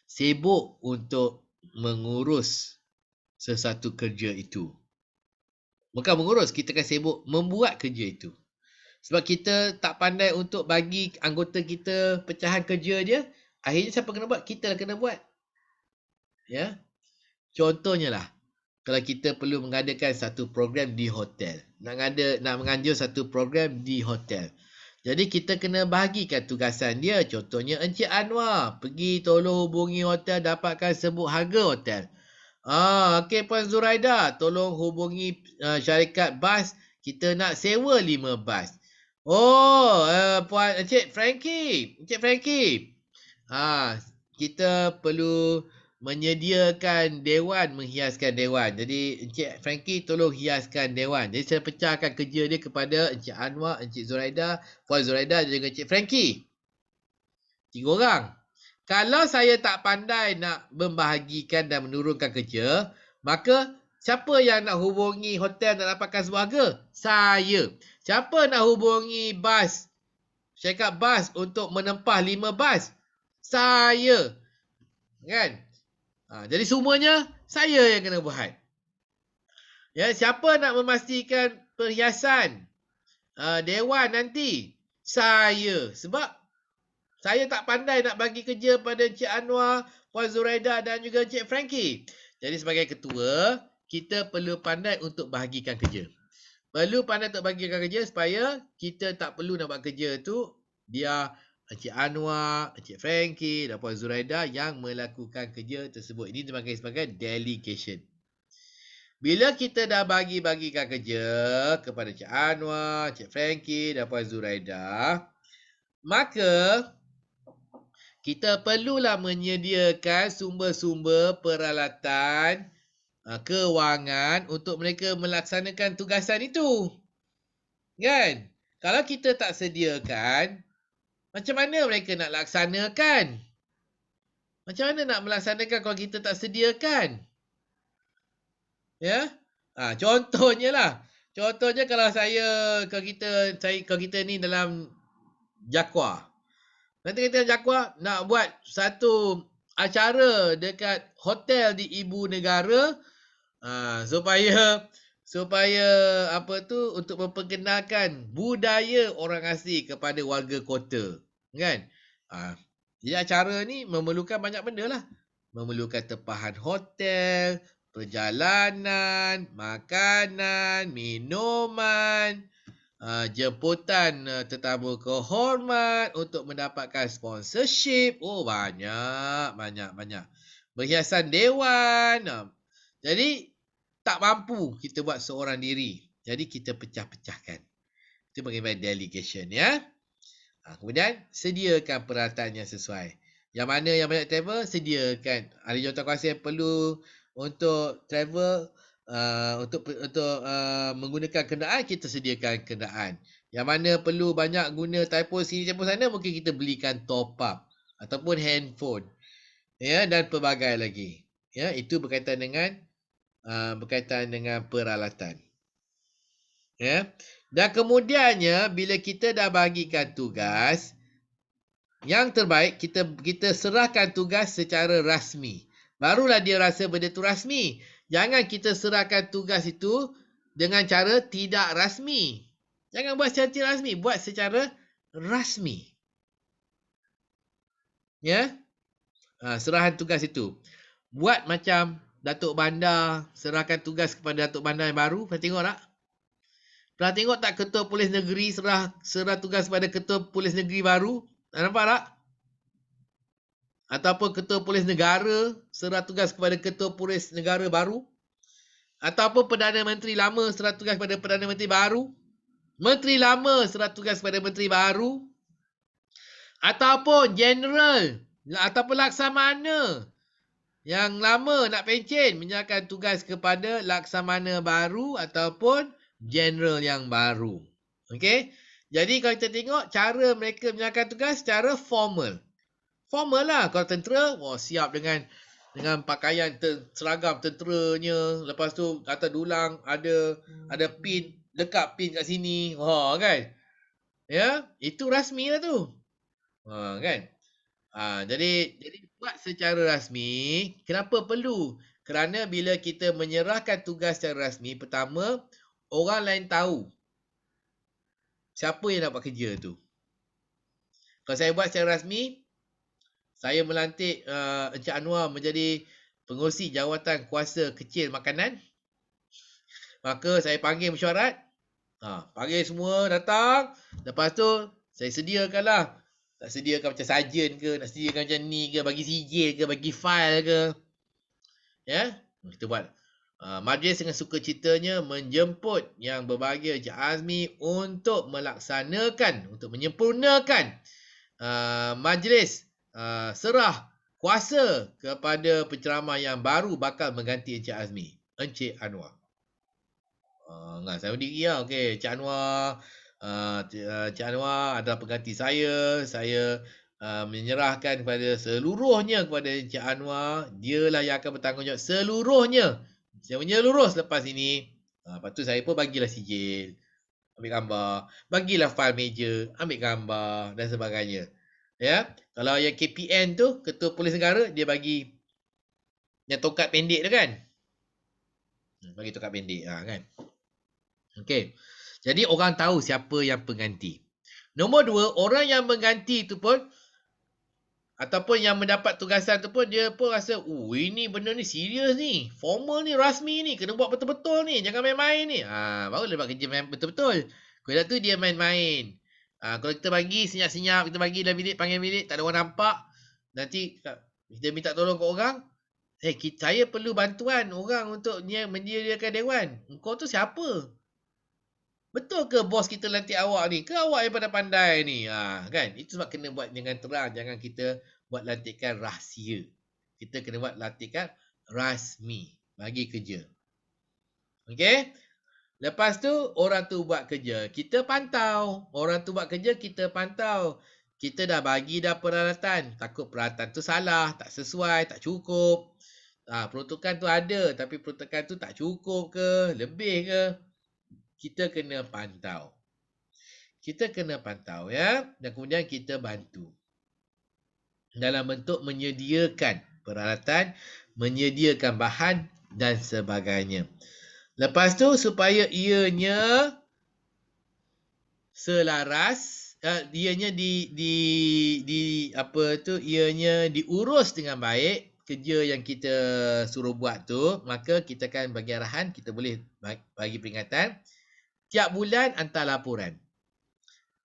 sibuk untuk mengurus sesuatu kerja itu. Bukan mengurus, kita akan sibuk membuat kerja itu. Sebab kita tak pandai untuk bagi anggota kita pecahan kerja dia, akhirnya siapa kena buat? Kita lah kena buat. Ya. Contohnya lah, kalau kita perlu mengadakan satu program di hotel. Nak menganjur satu program di hotel. Jadi kita kena bahagikan tugasan dia. Contohnya Encik Anwar pergi tolong hubungi hotel dapatkan sebut harga hotel. Okey Puan Zuraida, tolong hubungi syarikat bas. Kita nak sewa 5 bas. Puan Encik Frankie. Kita perlu menyediakan dewan, menghiaskan dewan. Jadi Encik Frankie tolong hiaskan dewan. Jadi saya pecahkan kerja dia kepada Encik Anwar, Encik Zuraida, Puan Zuraida dan juga Encik Frankie. 3 orang. Kalau saya tak pandai nak membahagikan dan menurunkan kerja, maka siapa yang nak hubungi hotel nak dapatkan sebuah harga? Saya. Siapa nak hubungi bas, syarikat bas untuk menempah 5 bas? Saya. Kan? Jadi semuanya saya yang kena buat. Ya, siapa nak memastikan perhiasan dewan nanti? Saya. Sebab Saya tak pandai nak bagi kerja pada Encik Anwar, Puan Zuraida dan juga Encik Frankie. Jadi sebagai ketua, kita perlu pandai untuk bahagikan kerja. Perlu pandai untuk bahagikan kerja supaya kita tak perlu nak buat kerja tu dia Encik Anwar, Encik Frankie dan Puan Zuraida yang melakukan kerja tersebut. Ini dipanggil sebagai delegation. Bila kita dah bagi-bagikan kerja kepada Encik Anwar, Encik Frankie dan Puan Zuraida, maka kita perlulah menyediakan sumber-sumber peralatan kewangan untuk mereka melaksanakan tugasan itu. Kan? Kalau kita tak sediakan, macam mana mereka nak laksanakan? Macam mana nak melaksanakan kalau kita tak sediakan? Ya? Contohnya lah. Contohnya kalau kalau kita ni dalam Jakwa. Nanti kita Jakwa nak buat satu acara dekat hotel di ibu negara supaya untuk memperkenalkan budaya orang asli kepada warga kota, kan? Jadi acara ni memerlukan banyak benda lah. Memerlukan tempahan hotel, perjalanan, makanan, minuman, jemputan tetamu kehormat untuk mendapatkan sponsorship. Oh, banyak. Perhiasan dewan. Jadi, tak mampu kita buat seorang diri. Jadi, kita pecah-pecahkan. Itu bagaimana delegation, ya. Kemudian, sediakan peralatan yang sesuai. Yang mana yang banyak travel, sediakan. Ada jawatankuasa yang perlu untuk travel, untuk menggunakan kenderaan, kita sediakan kenderaan. Yang mana perlu banyak guna telefon sini telefon sana, mungkin kita belikan top up ataupun handphone, ya, dan pelbagai lagi. Ya, itu berkaitan dengan peralatan. Ya. Dan kemudiannya bila kita dah bagikan tugas, yang terbaik kita serahkan tugas secara rasmi. Barulah dia rasa benda tu rasmi. Jangan kita serahkan tugas itu dengan cara tidak rasmi. Jangan buat secara tidak rasmi, buat secara rasmi. Ya? Serahan tugas itu. Buat macam Datuk Bandar serahkan tugas kepada Datuk Bandar yang baru. Pernah tengok tak? Pernah tengok tak Ketua Polis Negeri serah tugas kepada Ketua Polis Negeri baru? Nampak tak? Ataupun Ketua Polis Negara serah tugas kepada Ketua Polis Negara baru? Ataupun Perdana Menteri lama serah tugas kepada Perdana Menteri baru? Menteri lama serah tugas kepada Menteri baru? Ataupun General ataupun Laksamana yang lama nak pencen menyerahkan tugas kepada Laksamana baru ataupun General yang baru. Okey? Jadi kalau kita tengok cara mereka menyerahkan tugas secara formal. Formal lah. Kalau tentera, siap dengan pakaian seragam tenteranya. Lepas tu kata dulang ada pin, dekat pin kat sini. Kan? Ya, itu rasmi lah tu. Kan? Jadi buat secara rasmi. Kenapa perlu? Kerana bila kita menyerahkan tugas secara rasmi, pertama, orang lain tahu siapa yang nak buat kerja tu. Kalau saya buat secara rasmi, saya melantik Encik Anwar menjadi pengurusi jawatan kuasa kecil makanan. Maka saya panggil mesyuarat. Panggil semua datang. Lepas tu, saya sediakanlah. Tak sediakan macam sarjan ke, nak sediakan macam ni ke, bagi sijil ke, bagi file ke. Ya, kita buat. Majlis dengan sukacitanya menjemput yang berbahagia Encik Azmi untuk melaksanakan, untuk menyempurnakan majlis serah kuasa kepada penceramah yang baru bakal mengganti Encik Azmi, Encik Anwar. Saya berdiri lah. Okey, Encik Anwar. Encik Anwar adalah pengganti saya. Saya menyerahkan kepada seluruhnya kepada Encik Anwar. Dialah yang akan bertanggungjawab seluruhnya. Saya menyeluruh selepas ini. Lepas tu saya pun bagilah sijil, ambil gambar. Bagilah file meja, ambil gambar dan sebagainya. Ya, kalau yang KPN tu, Ketua Polis Negara, dia bagi yang tongkat pendek tu kan. Bagi tongkat pendek kan. Okey. Jadi orang tahu siapa yang pengganti. Nombor 2, orang yang mengganti tu pun Ataupun yang mendapat tugasan tu pun dia pun rasa, ini benda ni serius ni. Formal ni, rasmi ni. Kena buat betul-betul ni. Jangan main-main ni. Baru dia buat kerja main betul-betul. Kalau tu dia main-main. Kalau kita bagi senyap-senyap, kita bagi dalam bilik, panggil bilik, tak ada orang nampak. Nanti kita minta tolong ke orang. Saya perlu bantuan orang untuk mendirikan dewan. Engkau tu siapa? Betul ke bos kita lantik awak ni? Ke awak yang pandai-pandai ni? Kan? Itu sebab kena buat dengan terang. Jangan kita buat lantikan rahsia. Kita kena buat lantikan rasmi. Bagi kerja. Okey? Lepas tu, orang tu buat kerja. Kita pantau. Orang tu buat kerja, kita pantau. Kita dah bagi dah peralatan. Takut peralatan tu salah, tak sesuai, tak cukup. Peruntukan tu ada, tapi peruntukan tu tak cukup ke? Lebih ke? Kita kena pantau. Kita kena pantau ya. Dan kemudian kita bantu. Dalam bentuk menyediakan peralatan, menyediakan bahan dan sebagainya. Lepas tu supaya ianya selaras, ianya ianya diurus dengan baik kerja yang kita suruh buat tu, maka kita akan bagi arahan, kita boleh bagi peringatan. Tiap bulan hantar laporan.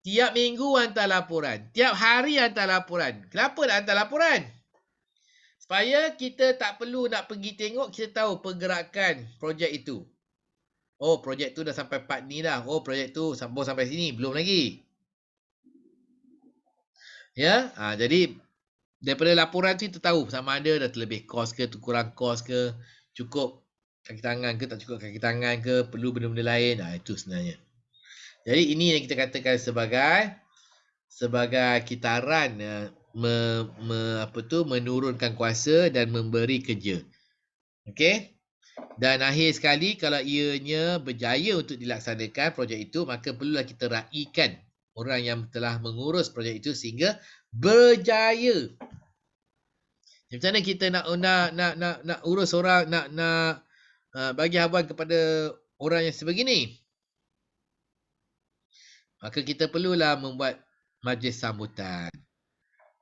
Tiap minggu hantar laporan. Tiap hari hantar laporan. Kenapa nak hantar laporan? Supaya kita tak perlu nak pergi tengok, kita tahu pergerakan projek itu. Projek tu dah sampai part ni dah. Projek tu sampai sini. Belum lagi. Ya, jadi daripada laporan tu kita tahu sama ada dah terlebih kos ke, kurang kos ke, cukup kaki tangan ke, tak cukup kaki tangan ke, perlu benda-benda lain. Itu sebenarnya. Jadi ini yang kita katakan sebagai kitaran menurunkan kuasa dan memberi kerja. Okey? Dan akhir sekali, kalau ianya berjaya untuk dilaksanakan projek itu, maka perlulah kita raikan orang yang telah mengurus projek itu sehingga berjaya. Macam mana kita nak urus orang, nak bagi habuan kepada orang yang sebegini? Maka kita perlulah membuat majlis sambutan.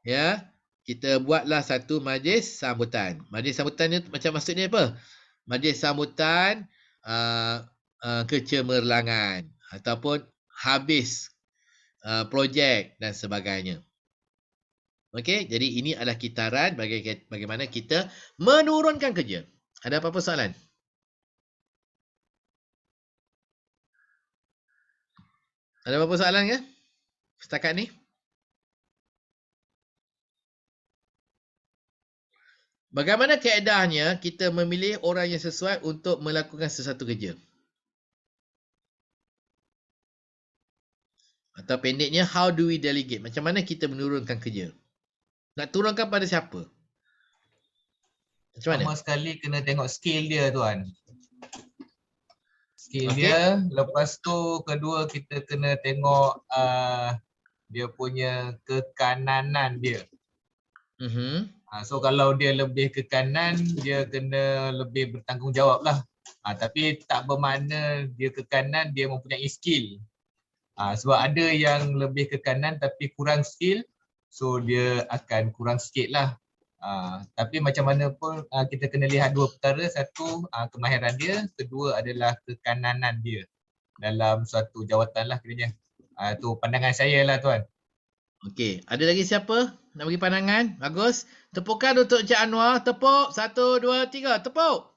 Ya, kita buatlah satu majlis sambutan. Majlis sambutan ni macam maksudnya apa? Majlis sambutan kecemerlangan ataupun habis projek dan sebagainya. Okey, jadi ini adalah kitaran bagaimana kita menurunkan kerja. Ada apa-apa soalan? Ada apa-apa soalan ke? Setakat ni? Bagaimana kaedahnya kita memilih orang yang sesuai untuk melakukan sesuatu kerja? Atau pendeknya, how do we delegate? Macam mana kita menurunkan kerja? Nak turunkan pada siapa? Macam mana? Pertama sekali kena tengok skill dia tuan. Skill dia. Lepas tu kedua kita kena tengok dia punya kekananan dia. So kalau dia lebih ke kanan, dia kena lebih bertanggungjawab lah. Tapi tak bermakna dia ke kanan, dia mempunyai skill. Sebab ada yang lebih ke kanan tapi kurang skill, so dia akan kurang sikit lah. Tapi macam mana pun kita kena lihat dua perkara. Satu, kemahiran dia. Kedua adalah kekananan dia dalam suatu jawatan lah kiranya. Tu pandangan saya lah tuan. Okey, ada lagi siapa nak bagi pandangan? Bagus. Tepukan untuk Encik Anwar. Tepuk. 1, 2, 3. Tepuk.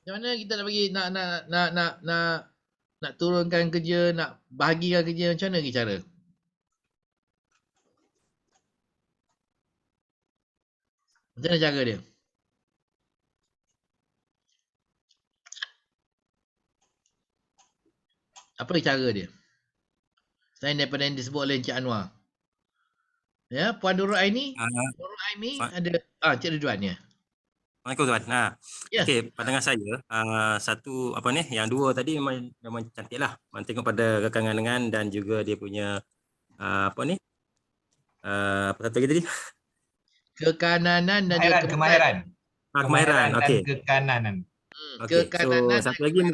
Macam mana kita nak bagi nak turunkan kerja, nak bahagikan kerja, macam mana lagi cara? Macam mana cara dia? Apa cara dia? Selain daripada yang disebut oleh Encik Anwar. Ya, Puan Nurul Aini. Nurul Aini ada Encik Ridwan ya. Assalamualaikum tuan. Ya. Okey, pandangan saya satu yang dua tadi memang cantiklah. Tengok pada kekangan dan juga dia punya apa satu lagi tadi? Kekananan dan kemahiran. Kemahiran. Okey. Dan kekananan. Okey. So satu lagi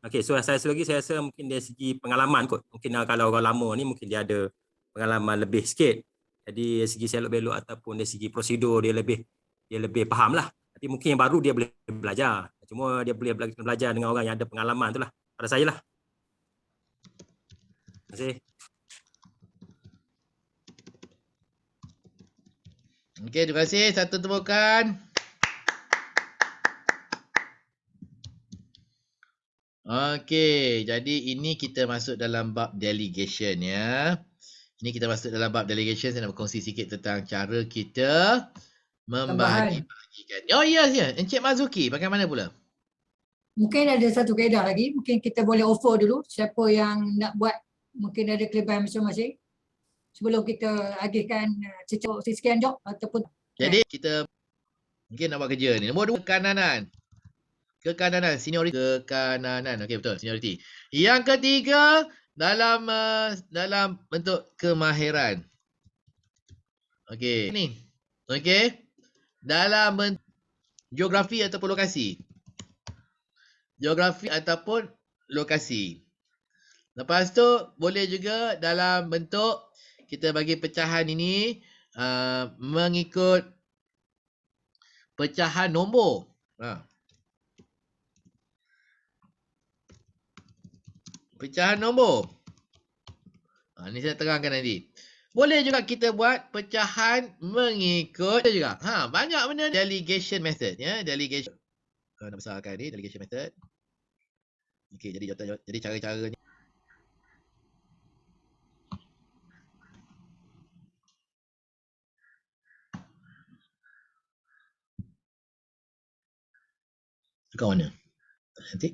Okey, so saya rasa mungkin dari segi pengalaman kot. Mungkin kalau orang lama ni mungkin dia ada pengalaman lebih sikit. Jadi dari segi selok belok ataupun dari segi prosedur dia lebih faham lah. Tapi mungkin yang baru dia boleh belajar. Cuma dia boleh belajar dengan orang yang ada pengalaman tu lah. Pada saya lah. Terima kasih. Okey, terima kasih. Satu tepukan. Okey, jadi ini kita masuk dalam bab delegation ya. Ini kita masuk dalam bab delegation. Saya nak berkongsi sikit tentang cara kita membahagi-bahagikan. Oh ya, ya. Encik Mazuki, bagaimana pula? Mungkin ada satu kaedah lagi. Mungkin kita boleh offer dulu siapa yang nak buat, mungkin ada kelebihan masing-masing. Sebelum kita agihkan sekian job ataupun. Jadi kita mungkin nak buat kerja ni. Nombor 2, kekananan, seniority, kekananan. Okey, betul, seniority. Yang ketiga, dalam bentuk kemahiran. Okey, ni. Okey. Dalam bentuk geografi ataupun lokasi. Geografi ataupun lokasi. Lepas tu boleh juga dalam bentuk kita bagi pecahan ini mengikut pecahan nombor. Pecahan nombor. Ni saya terangkan nanti. Boleh juga kita buat pecahan mengikut juga. Banyak benda delegation method ya, delegation. Nak besarkan ni delegation method. Okey, jadi cara-caranya kat mana? Nanti.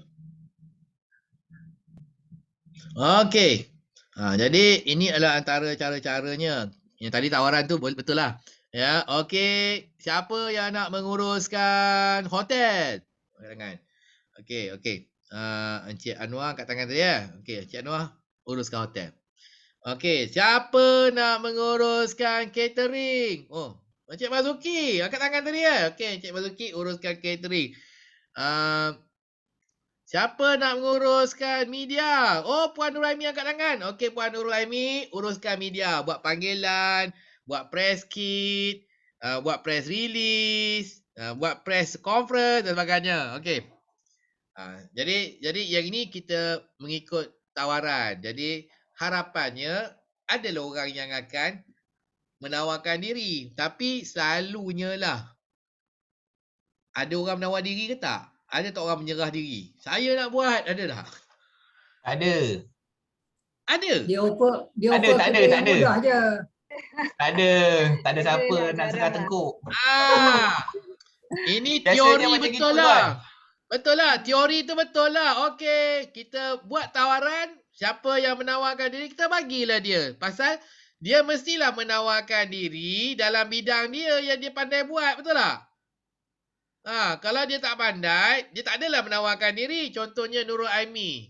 Okey. Jadi ini adalah antara cara-caranya. Yang tadi tawaran tu betul lah. Ya, okey. Siapa yang nak menguruskan hotel? Angkat tangan. Okey. Encik Anwar angkat tangan tadi ya. Okey, Encik Anwar uruskan hotel. Okey, siapa nak menguruskan catering? Oh, Encik Mazuki angkat tangan tadi ya. Okey, Encik Mazuki uruskan catering. Siapa nak menguruskan media? Oh, Puan Nuraimi angkat tangan. Okey, Puan Nuraimi uruskan media. Buat panggilan, buat press kit, buat press release, buat press conference dan sebagainya. Okey. Jadi yang ini kita mengikut tawaran. Jadi harapannya adalah orang yang akan menawarkan diri. Tapi selalunya lah. Ada orang menawar diri ke tak? Ada tak orang menyerah diri? Saya nak buat, ada tak? Ada. Dia Ada, offer tak ada, kerja tak yang ada. mudah je. Tak ada siapa Adalah, nak serah tengkuk. Ini Biasanya teori macam betul gitu, lah. Betul lah, teori tu betul lah. Okey, kita buat tawaran, siapa yang menawarkan diri, kita bagilah dia. Pasal dia mestilah menawarkan diri dalam bidang dia yang dia pandai buat, betul tak? Kalau dia tak pandai, dia tak adalah menawarkan diri. Contohnya Nurul Aimi.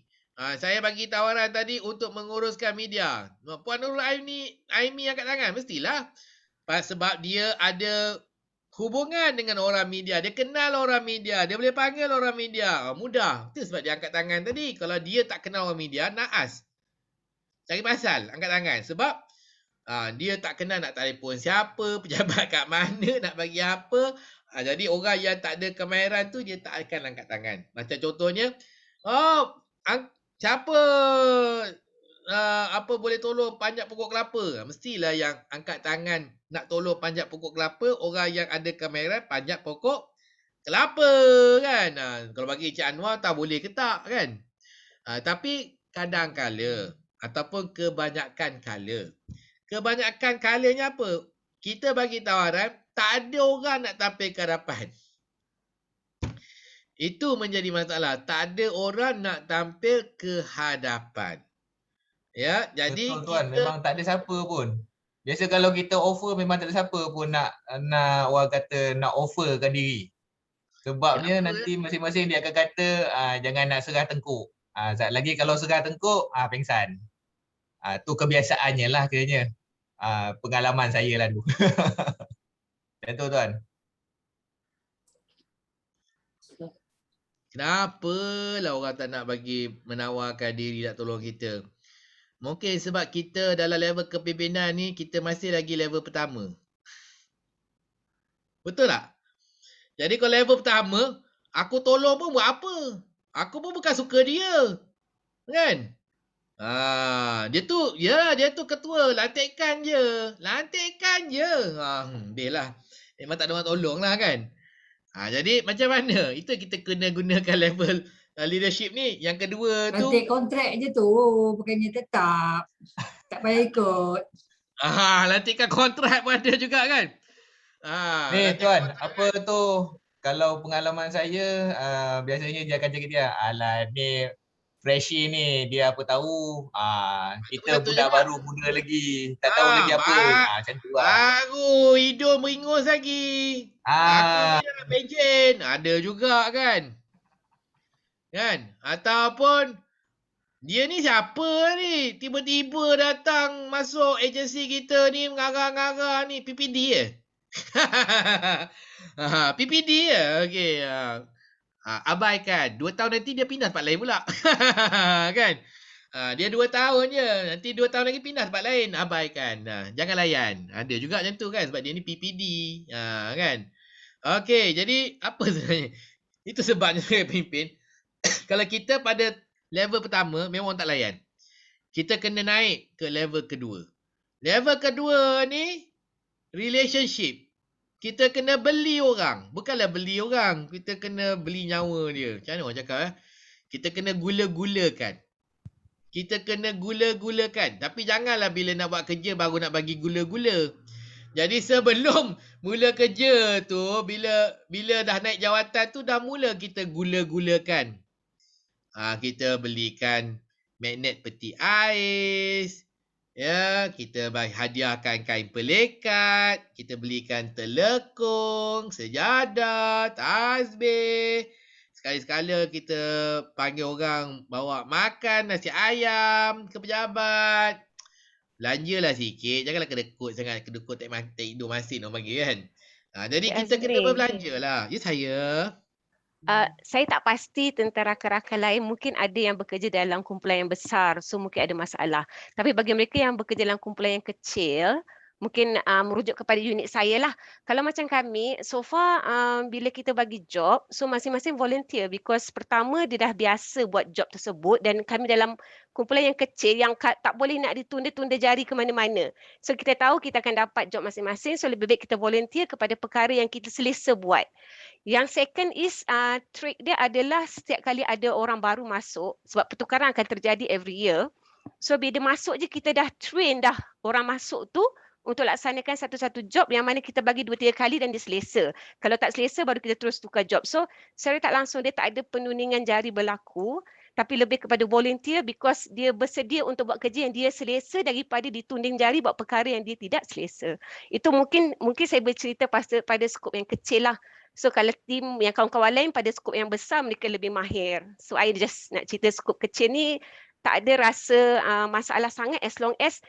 Saya bagi tawaran tadi untuk menguruskan media. Puan Nurul Aimi angkat tangan, mestilah. Sebab dia ada hubungan dengan orang media. Dia kenal orang media. Dia boleh panggil orang media. Mudah. Itu sebab dia angkat tangan tadi. Kalau dia tak kenal orang media, naas. Cari pasal, angkat tangan. Sebab dia tak kenal nak telefon siapa, pejabat kat mana, nak bagi apa. Jadi orang yang tak ada kemahiran tu, dia tak akan angkat tangan. Macam contohnya, siapa boleh tolong panjat pokok kelapa? Mestilah yang angkat tangan nak tolong panjat pokok kelapa, orang yang ada kemahiran panjat pokok kelapa kan. Kalau bagi Encik Anwar tak boleh ke tak kan. Tapi kadang-kala ataupun kebanyakan kalanya apa? Kita bagi tawaran, tak ada orang nak tampil ke hadapan. Itu menjadi masalah. Tak ada orang nak tampil ke hadapan. Ya, jadi betul tuan, memang tak ada siapa pun. Biasa kalau kita offer memang tak ada siapa pun nak orang kata nak offerkan diri. Sebabnya nanti masing-masing dia akan kata jangan nak serah tengkuk. Lagi kalau serah tengkuk pengsan. Tu kebiasaannya lah kiranya. Pengalaman saya lah dulu. Betul tuan. Kenapalah orang tak nak bagi menawarkan diri nak tolong kita? Mungkin sebab kita dalam level kepimpinan ni, kita masih lagi level pertama. Betul tak? Jadi kalau level pertama, aku tolong pun buat apa? Aku pun bukan suka dia. Kan? Dia tu ketua, lantikkan je. Dia lah. Memang tak ada orang tolong lah kan. Jadi macam mana? Itu kita kena gunakan level leadership ni. Yang kedua tu. Nanti kontrak je tu, bukannya tetap. Tak payah ikut. Lantikkan kontrak pun ada juga kan. Ni tuan, apa tu, kalau pengalaman saya, biasanya dia akan cakap dia, alah ni freshie ni, dia apa tahu, kita Betul budak juga. baru muda lagi, tak tahu lagi apa. Macam tu lah. Baru hidung beringus lagi. Aku ni dah pejen. Ada juga kan. Kan? Ataupun dia ni siapa ni? Tiba-tiba datang masuk agensi kita ni mengarah-ngarah ni. PPD PPD Okey. Abaikan. 2 tahun nanti dia pindah tempat lain pula. Kan? Dia 2 tahun je. Nanti 2 tahun lagi pindah tempat lain. Abaikan. Jangan layan. Ada juga macam tu kan. Sebab dia ni PPD. Kan? Okey. Jadi apa sebenarnya? Itu sebabnya saya pemimpin. Kalau kita pada level pertama, memang orang tak layan. Kita kena naik ke level kedua. Level kedua ni, relationship. Kita kena beli orang. Bukanlah beli orang. Kita kena beli nyawa dia. Macam mana orang cakap? Kita kena gula-gulakan. Tapi janganlah bila nak buat kerja baru nak bagi gula-gula. Jadi sebelum mula kerja tu, bila dah naik jawatan tu, dah mula kita gula-gulakan. Kita belikan magnet peti ais. Ya, kita hadiahkan kain pelikat, kita belikan telekung, sejadah, tasbih. Sekali-sekala kita panggil orang bawa makan nasi ayam ke pejabat. Belanjalah sikit, janganlah kedekut sangat, kedekut tak hidup masin orang panggil kan. Jadi kita kena berbelanjalah. Ya saya. Saya tak pasti tentang rakan-rakan lain, mungkin ada yang bekerja dalam kumpulan yang besar, so mungkin ada masalah. Tapi bagi mereka yang bekerja dalam kumpulan yang kecil, mungkin merujuk kepada unit saya lah. Kalau macam kami, so far bila kita bagi job, so masing-masing volunteer because pertama dia dah biasa buat job tersebut dan kami dalam kumpulan yang kecil yang tak boleh nak ditunda-tunda jari ke mana-mana. So kita tahu kita akan dapat job masing-masing, so lebih baik kita volunteer kepada perkara yang kita selesa buat. Yang second is trick dia adalah setiap kali ada orang baru masuk, sebab pertukaran akan terjadi every year. So bila dia masuk je kita dah train dah orang masuk tu untuk laksanakan satu-satu job yang mana kita bagi 2-3 kali dan dia selesa. Kalau tak selesa baru kita terus tukar job. So secara tak langsung dia tak ada penuningan jari berlaku, tapi lebih kepada volunteer because dia bersedia untuk buat kerja yang dia selesa daripada ditunding jari buat perkara yang dia tidak selesa. Itu mungkin saya bercerita pada skop yang kecil lah. So kalau tim yang kawan-kawan lain pada skop yang besar mereka lebih mahir. So I just nak cerita skop kecil ni tak ada rasa masalah sangat as long as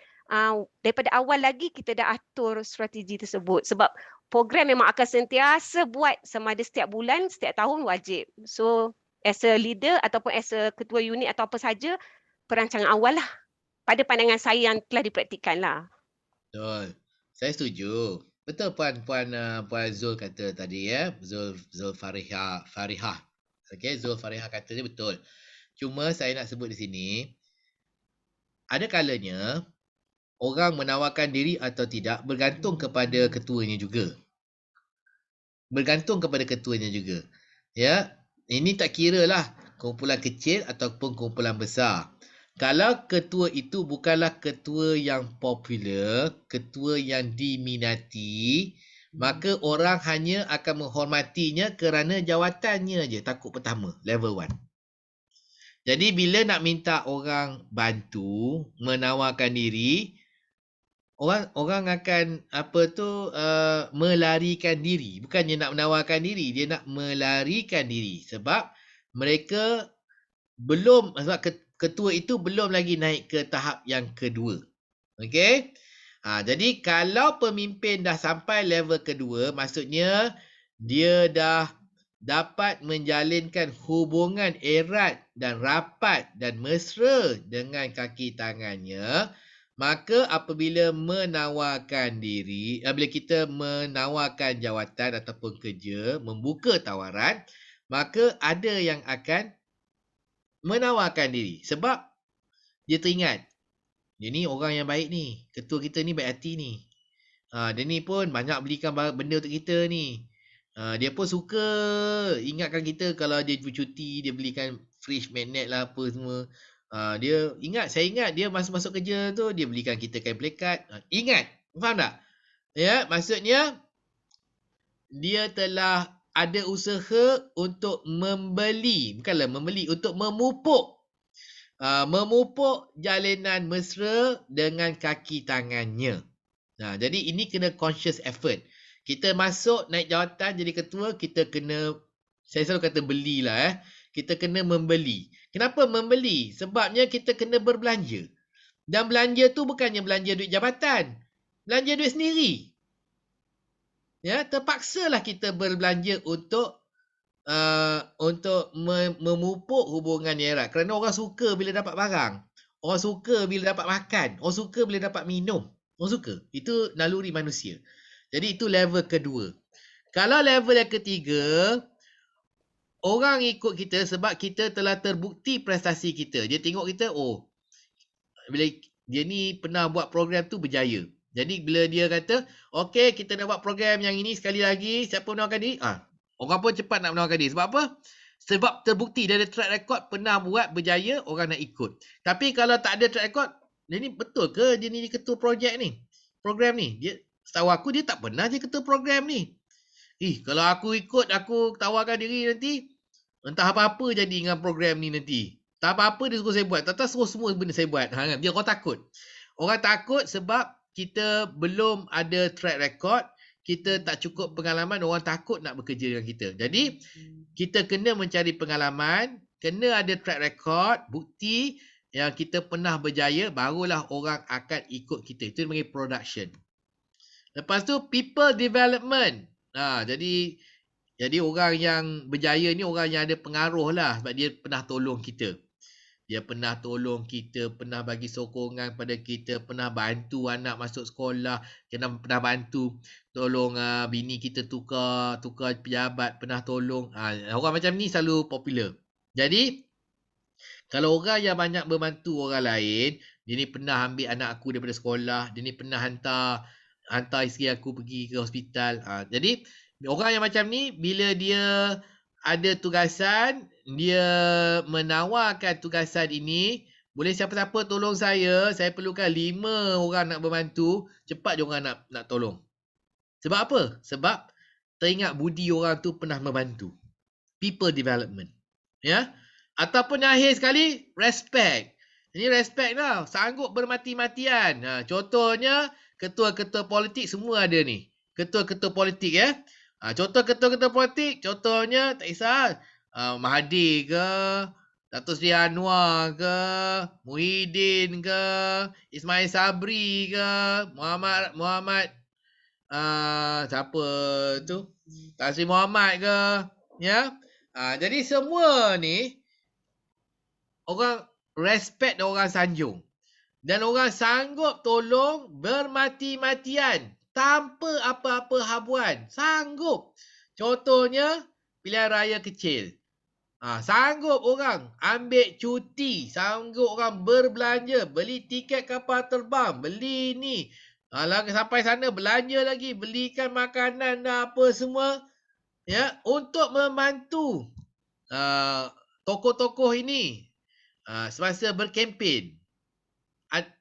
daripada awal lagi kita dah atur strategi tersebut. Sebab program memang akan sentiasa buat sama ada setiap bulan, setiap tahun wajib. So as a leader ataupun as a ketua unit atau apa saja, perancangan awal lah. Pada pandangan saya yang telah dipraktikkan lah. Betul. Saya setuju. Betul Puan Zul kata tadi ya. Zul Farihah. Okey, Zul Farihah kata dia betul. Cuma saya nak sebut di sini, ada kalanya orang menawarkan diri atau tidak bergantung kepada ketuanya juga. Ya, ini tak kira lah kumpulan kecil ataupun kumpulan besar. Kalau ketua itu bukanlah ketua yang popular, ketua yang diminati, maka orang hanya akan menghormatinya kerana jawatannya je, takut pertama, level 1. Jadi bila nak minta orang bantu, menawarkan diri, orang akan melarikan diri. Bukannya nak menawarkan diri, dia nak melarikan diri sebab mereka belum, sebab ketua itu belum lagi naik ke tahap yang kedua. Okey? Jadi kalau pemimpin dah sampai level kedua, maksudnya dia dah dapat menjalinkan hubungan erat dan rapat dan mesra dengan kaki tangannya, maka apabila menawarkan diri, bila kita menawarkan jawatan ataupun kerja, membuka tawaran, maka ada yang akan menawarkan diri. Sebab dia teringat, dia ni orang yang baik ni, ketua kita ni baik hati ni. Dia ni pun banyak belikan benda untuk kita ni. Dia pun suka ingatkan kita kalau dia bercuti, dia belikan fridge magnet lah apa semua. Dia ingat, saya ingat dia masuk kerja tu, dia belikan kita kain plekat. Ingat, faham tak? Ya, maksudnya dia telah ada usaha untuk membeli, bukanlah membeli, untuk memupuk jalinan mesra dengan kaki tangannya. Jadi ini kena conscious effort. Kita masuk naik jawatan jadi ketua, kita kena, saya selalu kata belilah kita kena membeli. Kenapa membeli? Sebabnya kita kena berbelanja. Dan belanja tu bukannya belanja duit jabatan. Belanja duit sendiri. Ya, terpaksalah kita berbelanja untuk memupuk hubungan yang erat. Kerana orang suka bila dapat barang. Orang suka bila dapat makan. Orang suka bila dapat minum. Orang suka. Itu naluri manusia. Jadi itu level kedua. Kalau level yang ketiga, orang ikut kita sebab kita telah terbukti prestasi kita. Dia tengok kita, oh, bila dia ni pernah buat program tu berjaya. Jadi bila dia kata, okey, kita nak buat program yang ini sekali lagi, siapa menawarkan diri? Orang pun cepat nak menawarkan diri. Sebab apa? Sebab terbukti dia ada track record, pernah buat berjaya, orang nak ikut. Tapi kalau tak ada track record, dia ni betul ke dia ni ketua projek ni? Program ni? Dia, setahu aku dia tak pernah je ketua program ni. Kalau aku ikut, aku tawarkan diri nanti, entah apa-apa jadi dengan program ni nanti. Tak apa-apa dia suruh saya buat. Tak suruh semua benda saya buat. Dia orang takut. Orang takut sebab kita belum ada track record, kita tak cukup pengalaman, orang takut nak bekerja dengan kita. Jadi, kita kena mencari pengalaman, kena ada track record, bukti yang kita pernah berjaya, barulah orang akan ikut kita. Itu namanya production. Lepas tu, people development. Jadi orang yang berjaya ni orang yang ada pengaruh lah sebab dia pernah tolong kita. Dia pernah tolong kita, pernah bagi sokongan pada kita, pernah bantu anak masuk sekolah, pernah bantu tolong bini kita tukar pejabat, pernah tolong. Orang macam ni selalu popular. Jadi, kalau orang yang banyak membantu orang lain, dia ni pernah ambil anak aku daripada sekolah, dia ni pernah hantar isteri aku pergi ke hospital. Jadi, orang yang macam ni, bila dia ada tugasan, dia menawarkan tugasan ini, boleh siapa-siapa tolong saya perlukan 5 orang nak membantu, cepat je orang nak tolong. Sebab apa? Sebab teringat budi orang tu pernah membantu. People development. Ya? Ataupun yang akhir sekali, respect. Ini respect tau. Sanggup bermati-matian. Contohnya, ketua-ketua politik semua ada ni. Ketua-ketua politik ya. Contoh ketua-ketua politik, contohnya tak kisah. Mahathir ke, Datuk Seri Anwar ke, Muhyiddin ke, Ismail Sabri ke, Muhammad siapa tu? Tan Sri Muhammad ke, ya. Jadi semua ni orang respect dan orang sanjung. Dan orang sanggup tolong bermati-matian tanpa apa-apa habuan. Sanggup. Contohnya, pilihan raya kecil. Sanggup orang ambil cuti. Sanggup orang berbelanja. Beli tiket kapal terbang. Beli ni. Sampai sana belanja lagi. Belikan makanan dan apa semua. Ya, untuk membantu tokoh-tokoh ini. Semasa berkempen.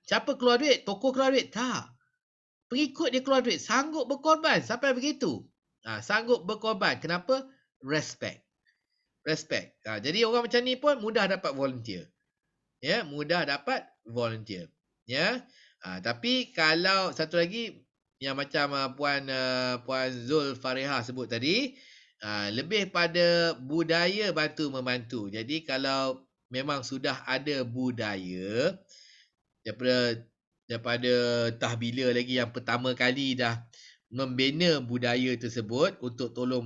Siapa keluar duit? Tokoh keluar duit? Tak. Pengikut dia keluar duit. Sanggup berkorban. Sampai begitu. Sanggup berkorban. Kenapa? Respect. Jadi orang macam ni pun mudah dapat volunteer. Ya, mudah dapat volunteer. Ya. Tapi kalau satu lagi yang macam Puan Zul Fariha sebut tadi, lebih pada budaya bantu membantu. Jadi kalau memang sudah ada budaya daripada entah bila lagi yang pertama kali dah membina budaya tersebut untuk tolong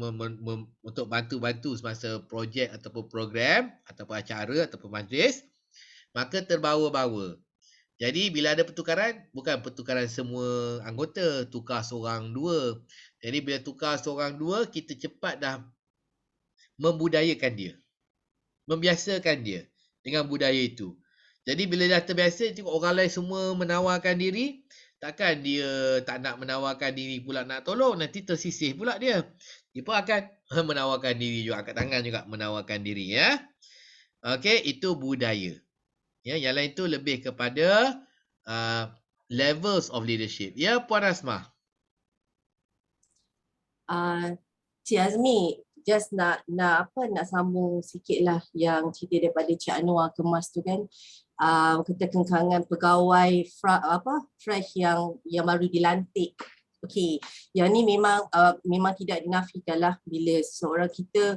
untuk bantu-bantu semasa projek ataupun program ataupun acara ataupun majlis, maka terbawa-bawa. Jadi bila ada pertukaran, bukan pertukaran semua anggota, tukar seorang dua. Jadi bila tukar seorang dua, kita cepat dah membudayakan dia, membiasakan dia dengan budaya itu. Jadi bila dah terbiasa, tengok orang lain semua menawarkan diri, takkan dia tak nak menawarkan diri pula nak tolong, nanti tersisih pula dia. Dia pun akan menawarkan diri juga, angkat tangan juga menawarkan diri ya. Okey, itu budaya. Ya, yang lain itu lebih kepada levels of leadership. Ya, Puan Asmah. Cik Azmi, just nak sambung sikitlah yang cerita daripada Cik Anwar kemas tu kan. Ketekenkangan pegawai fresh yang baru dilantik. Okey, yang ni memang tidak dinafikan lah bila seorang kita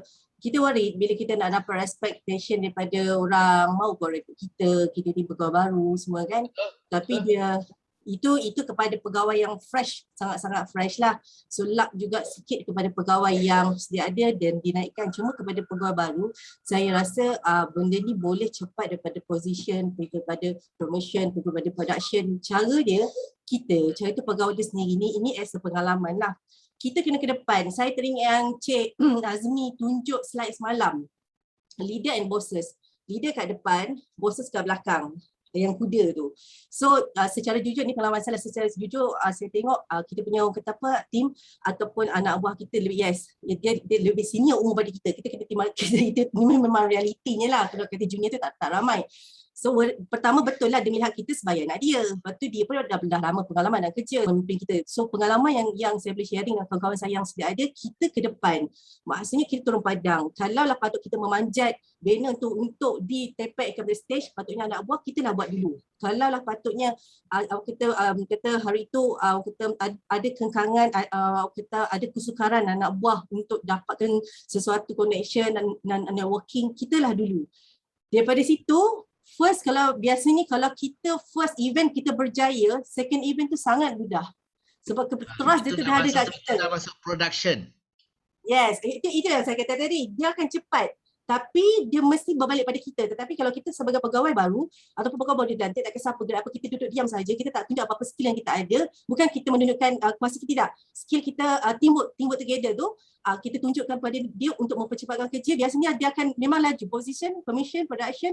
worry bila kita nak dapat expectation daripada orang mau korek kita ni pegawai baru semua kan. Tapi dia itu kepada pegawai yang fresh, sangat-sangat fresh lah. So luck juga sikit kepada pegawai yang sedia ada dan dinaikkan. Cuma kepada pegawai baru, saya rasa benda ni boleh cepat daripada position, pergi kepada promotion, pergi kepada production. Cara itu pegawai dia sendiri ni, ini as a pengalaman lah. Kita kena ke depan. Saya teringat yang Cik Azmi tunjuk slide semalam. Leader and bosses. Leader kat depan, bosses kat belakang. Yang kuda tu. So secara jujur ni pengalaman saya, secara jujur saya tengok kita punya orang kata apa, team ataupun anak buah kita lebih dia lebih senior umur pada kita. Kita kena terima kita ni memang realitinya lah. Kalau kata junior tu tak ramai. So pertama betul lah dia melihat kita sebagai anak dia. Lepas tu dia pun dah lama pengalaman dan kerja memimpin kita. So pengalaman yang saya boleh sharing dengan kawan-kawan saya yang sudah ada, kita ke depan. Maksudnya kita turun padang. Kalaulah patut kita memanjat banner untuk ditepek ke stage, patutnya anak buah kita lah buat dulu. Kalaulah patutnya kita hari itu kita ada kengkangan, kita ada kesukaran anak buah untuk dapatkan sesuatu connection dan networking, kita lah dulu. Daripada situ, first biasanya kalau kita first event kita berjaya, second event tu sangat mudah. Sebab trust dia tu dah ada kat kita. Dah masuk production. Yes, itu yang saya kata tadi. Dia akan cepat. Tapi dia mesti berbalik pada kita. Tetapi kalau kita sebagai pegawai baru ataupun pegawai baru dilantik, tak kisah apa, kita duduk diam saja, kita tak tunjuk apa-apa skill yang kita ada. Bukan kita menunjukkan kuasa kita, tidak. Skill kita teamwork together tu, kita tunjukkan pada dia untuk mempercepatkan kerja. Biasanya dia akan memang laju. Position, commission, production,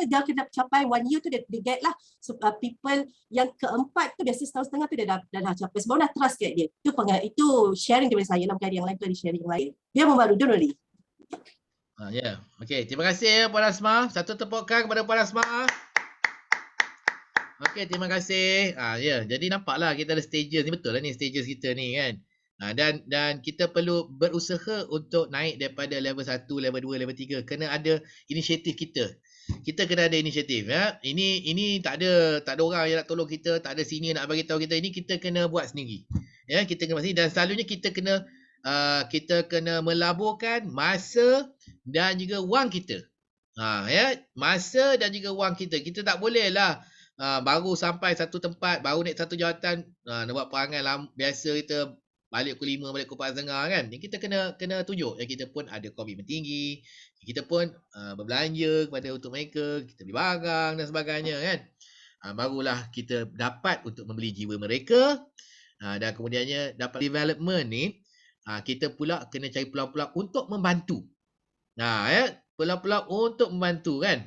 dia akan capai 1 year tu dia get lah. So, people yang keempat tu biasa setahun setengah tu dia dah capai. Sebab dah trust kat dia. Itu sharing daripada saya lah. Mungkin ada yang lain tu ada sharing yang lain. Dia membaru, don't worry. Ya, okey. Terima kasih Puan Asmah. Satu tepukan kepada Puan Asmah. Okey, terima kasih. Ya, jadi nampaklah kita ada stages ni, betul lah ni stages kita ni kan. Dan kita perlu berusaha untuk naik daripada level 1, level 2, level 3. Kena ada inisiatif kita. Kita kena ada inisiatif ya. Ini tak ada orang yang nak tolong kita, tak ada senior nak bagi tahu kita. Ini kita kena buat sendiri. Ya, kita kena buat sendiri dan selalunya kita kena melaburkan masa dan juga wang kita. Ya, masa dan juga wang kita. Kita tak boleh lah baru sampai satu tempat, baru naik satu jawatan, nak buat perangai biasa kita balik pukul 5, balik pukul 4.30 kan. Kita kena tunjuk yang kita pun ada komitmen tinggi. Kita pun berbelanja kepada untuk mereka, kita beli barang dan sebagainya kan. Barulah kita dapat untuk membeli jiwa mereka. Dan kemudiannya dapat development ni, kita pula kena cari peluang-peluang untuk membantu. Ya, peluang-peluang untuk membantu kan.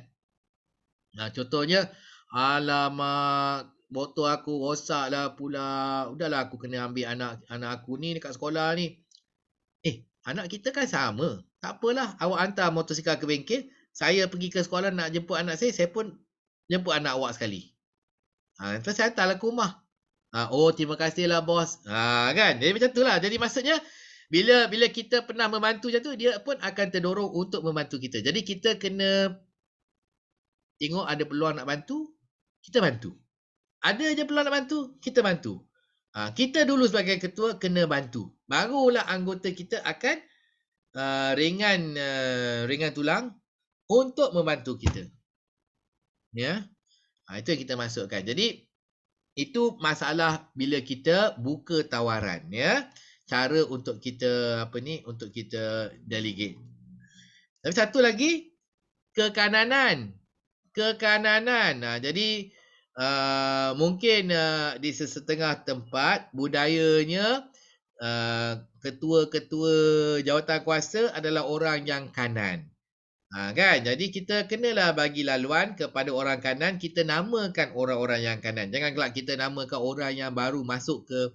Contohnya, alamak, motor aku rosak lah pula. Udahlah aku kena ambil anak aku ni dekat sekolah ni. Anak kita kan sama. Tak apalah, awak hantar motosikal ke bengkel. Saya pergi ke sekolah nak jemput anak saya pun jemput anak awak sekali. Terus saya hantarlah ke rumah. Oh, terima kasihlah bos. Kan? Jadi macam tu lah. Jadi maksudnya, bila kita pernah membantu macam tu, dia pun akan terdorong untuk membantu kita. Jadi kita kena tengok ada peluang nak bantu, kita bantu. Ada je peluang nak bantu, kita bantu. Kita dulu sebagai ketua kena bantu. Barulah anggota kita akan ringan tulang untuk membantu kita. Ya. Itu yang kita masukkan. Jadi Itu masalah bila kita buka tawaran, ya. Cara untuk kita untuk kita delegate. Tapi satu lagi, kekananan. Jadi mungkin di sesetengah tempat budayanya ketua-ketua jawatan kuasa adalah orang yang kanan. Kan? Jadi kita kenalah bagi laluan kepada orang kanan, kita namakan orang-orang yang kanan. Jangan kelak kita namakan orang yang baru masuk ke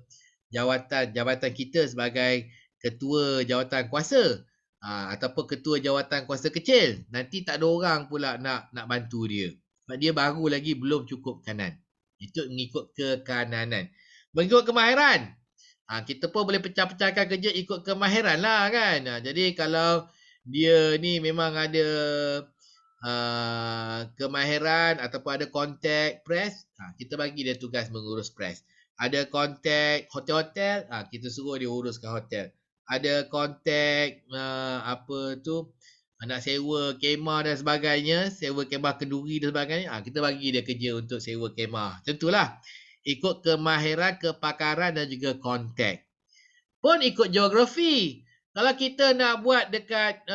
jawatan kita sebagai ketua jawatan kuasa. Ataupun ketua jawatan kuasa kecil. Nanti tak ada orang pula nak bantu dia. Sebab dia baru lagi belum cukup kanan. Itu mengikut kekananan. Mengikut kemahiran. Kita pun boleh pecah-pecahkan kerja ikut kemahiran lah kan. Jadi kalau dia ni memang ada kemahiran ataupun ada kontak press, kita bagi dia tugas mengurus press. Ada kontak hotel-hotel, kita suruh dia uruskan hotel. Ada kontak nak sewa kemah dan sebagainya, sewa kemah kenduri dan sebagainya, kita bagi dia kerja untuk sewa kemah. Tentulah ikut kemahiran, kepakaran dan juga kontak. Pun ikut geografi. Kalau kita nak buat dekat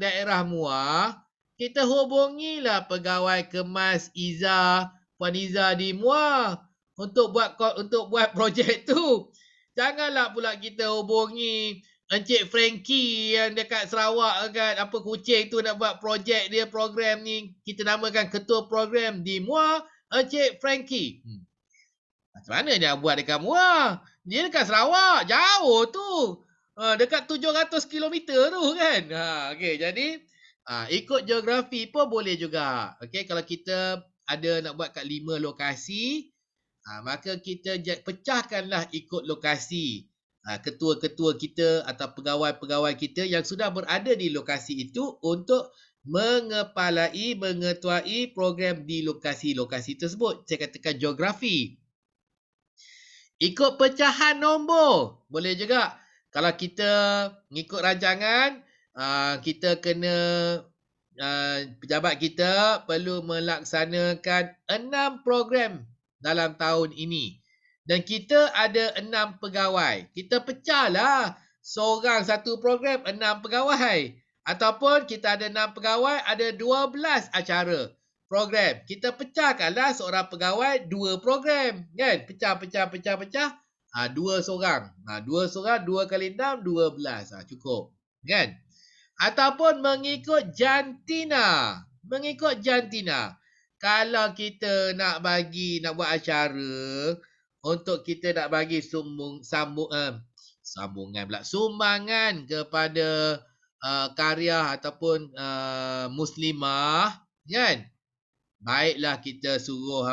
daerah Muar, kita hubungilah pegawai kemas Iza, Puan Iza di Muar untuk buat projek tu. Janganlah pula kita hubungi Encik Frankie yang dekat Sarawak dekat Kuching tu nak buat projek dia, program ni. Kita namakan ketua program di Muar, Encik Frankie. Macam mana dia buat dekat Muar? Dia dekat Sarawak, jauh tu. Dekat 700 km tu kan. Okey, jadi ikut geografi pun boleh juga. Okey, kalau kita ada nak buat kat 5 lokasi, maka kita pecahkanlah ikut lokasi. Ketua-ketua kita atau pegawai-pegawai kita yang sudah berada di lokasi itu untuk mengepalai, mengetuai program di lokasi-lokasi tersebut. Saya katakan geografi. Ikut pecahan nombor. Boleh juga. Kalau kita ngikut rancangan, kita kena pejabat kita perlu melaksanakan 6 program dalam tahun ini. Dan kita ada 6 pegawai. Kita pecahlah seorang satu program 6 pegawai. Ataupun kita ada 6 pegawai, ada 12 acara program. Kita pecahkanlah seorang pegawai 2 program. Kan? Pecah. 2 seorang. 2 seorang, 2 kali 6, 12. Cukup. Kan? Ataupun mengikut jantina. Kalau kita nak buat acara, untuk kita nak bagi sumbangan kepada karya ataupun muslimah, kan? Baiklah kita suruh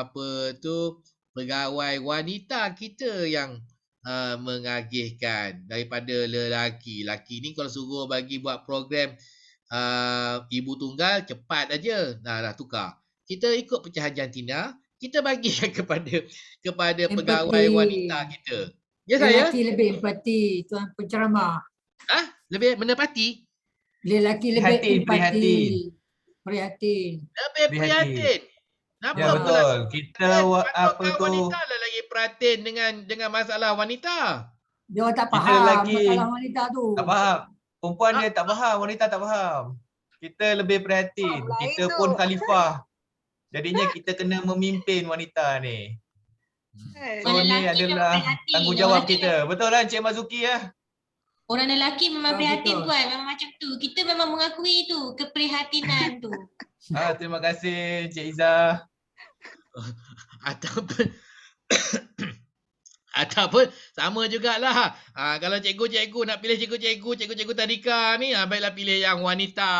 pegawai wanita kita yang mengagihkan daripada lelaki. Laki ni kalau suruh bagi buat program ibu tunggal, cepat aja. Dah tukar. Kita ikut pecahan jantina, kita bagikan kepada pegawai wanita kita. Ya saya? Lelaki lebih empati, tuan penceramah. Lebih menepati? Lelaki lebih empati. Prihatin. Lebih prihatin. Kenapa Ya betul. Kita wanita lah lagi prihatin dengan masalah wanita. Dia orang tak Kita faham lelaki masalah wanita tu. tak faham. Perempuan dia tak faham, wanita tak faham. Kita lebih prihatin. Kita pun khalifah. Jadinya kita kena memimpin wanita ni. So ni adalah tanggungjawab kita. Betul lah Encik Mazuki ya? Orang lelaki memang prihatin betul. Puan, memang macam tu. Kita memang mengakui tu, keprihatinan tu. Terima kasih Encik Iza. Ataupun sama jugalah. Kalau cikgu-cikgu nak pilih cikgu-cikgu tadika ni, baiklah pilih yang wanita.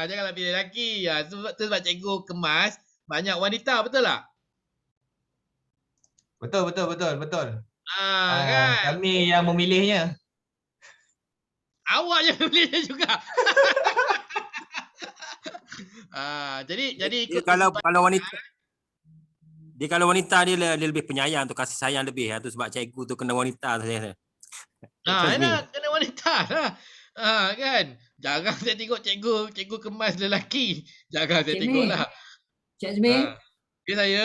Janganlah pilih lelaki. Sebab cikgu kemas banyak wanita, betul tak? Betul. Kan? Kami yang memilihnya. Awak yang memilihnya juga. Jadi ikut kalau wanita kalau wanita dia lebih penyayang tu, kasih sayang lebih tu sebab cikgu tu kena wanita tu saya. Kena wanita lah. Kan? Jarang saya tengok cikgu kemas lelaki. Jarang saya tengok lah. Cik Azmi, Ya saya.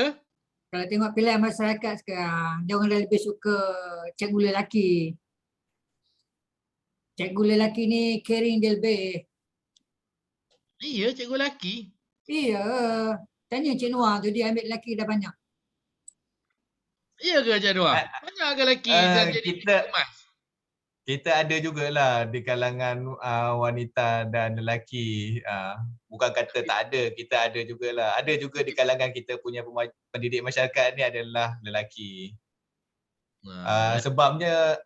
Kalau tengok pilihan masyarakat sekarang, dia orang dah lebih suka cikgu lelaki. Cikgu lelaki ni caring dia lebih. Iya, cikgu lelaki. Iya. Tanya Cik Noah tu, dia ambil lelaki dah banyak. Iya ke Encik Noah? Banyak ke lelaki yang jadi kemas? Kita ada jugalah di kalangan wanita dan lelaki. Bukan kata tak ada, kita ada jugalah. Ada juga di kalangan kita punya pendidik masyarakat ni adalah lelaki. Sebabnya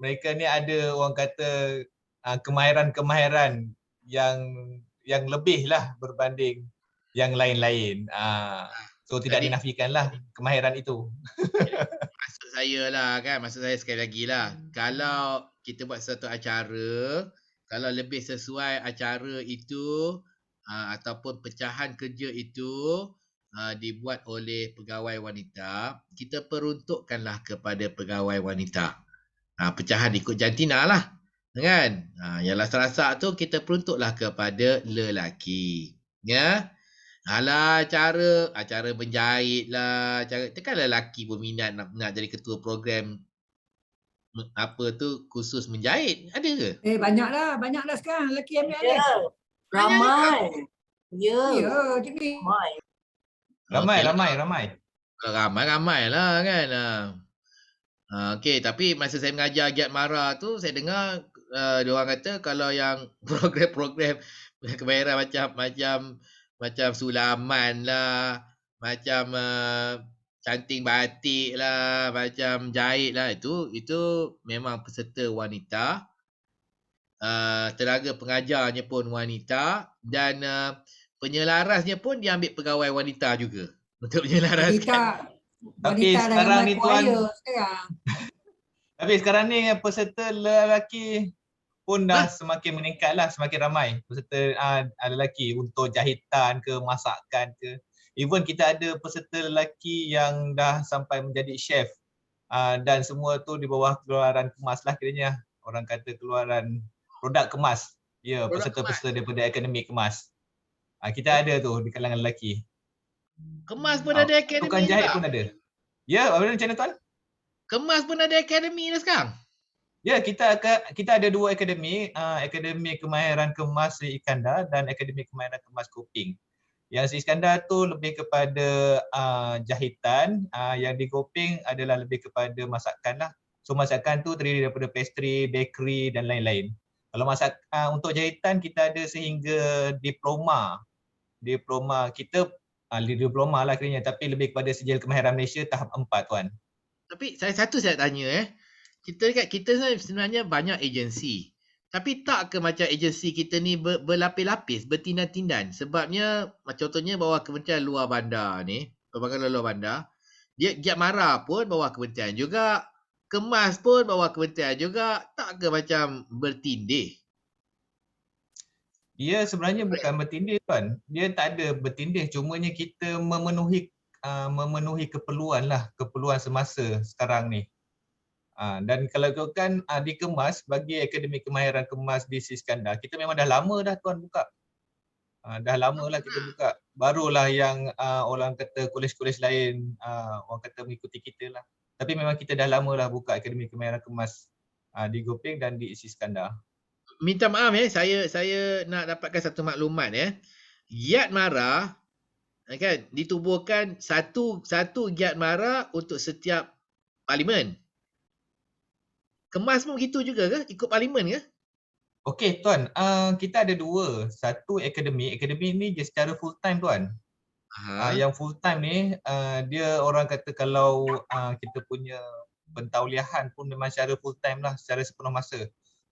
mereka ni ada orang kata kemahiran-kemahiran yang lebih lah berbanding yang lain-lain. So tidak dinafikanlah kemahiran itu. Maksud saya lah kan, maksud saya sekali lagi lah. Kalau kita buat satu acara, kalau lebih sesuai acara itu ataupun pecahan kerja itu dibuat oleh pegawai wanita, kita peruntukkanlah kepada pegawai wanita. Pecahan ikut jantina lah. Kan? Yang rasa-rasa tu kita peruntuklah kepada lelaki. Ya. Alah acara menjahit lah, kan lelaki pun minat nak jadi ketua program apa tu khusus menjahit. Ada ke? Banyaklah sekarang lelaki ambil alih. Ramai. Ya. Ya, jadi Ramai. Ramai lah kan. Okey, tapi masa saya mengajar Giat Mara tu saya dengar dia orang kata kalau yang program-program kebayaran macam sulaman lah, macam canting batik lah, macam jahit lah, itu memang peserta wanita. Tenaga pengajarnya pun wanita dan penyelarasnya pun dia ambil pegawai wanita juga untuk menyelaraskan. Tapi sekarang ni tuan, tapi sekarang ni peserta lelaki pun dah semakin meningkatlah, semakin ramai peserta lelaki untuk jahitan ke, masakan ke. Even kita ada peserta lelaki yang dah sampai menjadi chef dan semua tu di bawah keluaran kemas lah kiranya. Orang kata keluaran produk kemas. Ya, peserta-peserta daripada akademi kemas. Kita ada tu di kalangan lelaki. Kemas pun ada akademi. Tukang jahit pun ada. Ya, apa macam mana tuan? Kemas pun ada akademi dah sekarang. Ya, kita ada dua akademi, Akademi Kemahiran Kemas Sri Iskandar dan Akademi Kemahiran Kemas Kuping. Yang Sri Iskandar tu lebih kepada jahitan, yang di Kuping adalah lebih kepada masakan lah. So masakan tu terdiri daripada pastry, bakery dan lain-lain. Kalau untuk jahitan kita ada sehingga diploma. Kita diploma lah kiranya, tapi lebih kepada Sijil Kemahiran Malaysia tahap 4 tuan. Tapi saya tanya kita sebenarnya banyak agensi. Tapi tak ke macam agensi kita ni berlapis-lapis, bertindan-tindan. Sebabnya contohnya bawah Kementerian Luar Bandar ni, Pembangunan Luar Bandar, dia Giat Mara pun bawah kementerian juga, Kemas pun bawah kementerian juga. Tak ke macam bertindih? Dia sebenarnya bukan bertindih tuan. Dia tak ada bertindih, cumanya kita memenuhi keperluan semasa sekarang ni. Dan kalau kan dikemas bagi Akademi Kemahiran Kemas di Sri Iskandar, kita memang dah lama dah tuan buka. Dah lama lah kita buka. Barulah yang orang kata kolej-kolej lain orang kata mengikuti kita lah. Tapi memang kita dah lama lah buka Akademi Kemahiran Kemas di Gopeng dan di Sri Iskandar. Minta maaf saya nak dapatkan satu maklumat Giat Mara kan ditubuhkan satu Giat Mara untuk setiap parlimen. Kemas pun begitu juga ke? Ikut parlimen ke? Okey tuan, kita ada dua. Satu akademi ni dia secara full time tuan. Yang full time ni dia orang kata kalau kita punya pentauliahan pun memang secara full time lah, secara sepenuh masa.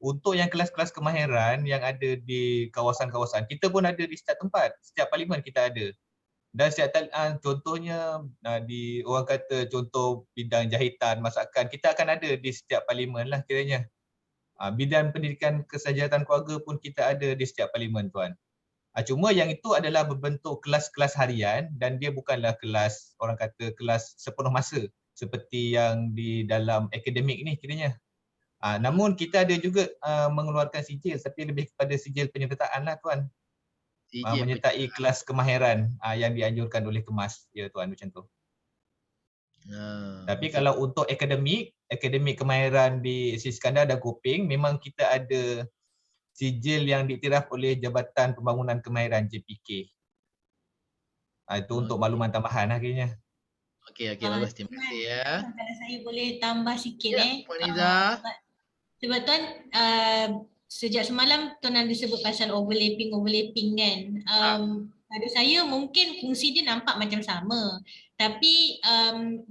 Untuk yang kelas-kelas kemahiran yang ada di kawasan-kawasan, kita pun ada di setiap tempat, setiap parlimen kita ada. Dan setiap contohnya di orang kata contoh bidang jahitan, masakan, kita akan ada di setiap parlimen lah kiranya. Bidang pendidikan kesejahteraan keluarga pun kita ada di setiap parlimen tuan. Cuma yang itu adalah berbentuk kelas-kelas harian dan dia bukanlah kelas orang kata kelas sepenuh masa seperti yang di dalam akademik ni kiranya. Namun kita ada juga mengeluarkan sijil tapi lebih kepada sijil penyertaan lah tuan. Menyertai kelas kemahiran yang dianjurkan oleh Kemas. Ya tuan, macam tu. Tapi okey. kalau untuk akademik kemahiran di Sri Iskandar dan Kuping, memang kita ada sijil yang diiktiraf oleh Jabatan Pembangunan Kemahiran JPK. Itu untuk makluman tambahan akhirnya. Okey, bagus. Terima kasih ya. Kalau saya boleh tambah sikit Ya, Puan Iza. sebab Tuan sejak semalam Tuan ada sebut pasal overlapping kan. Pada saya mungkin fungsi dia nampak macam sama. Tapi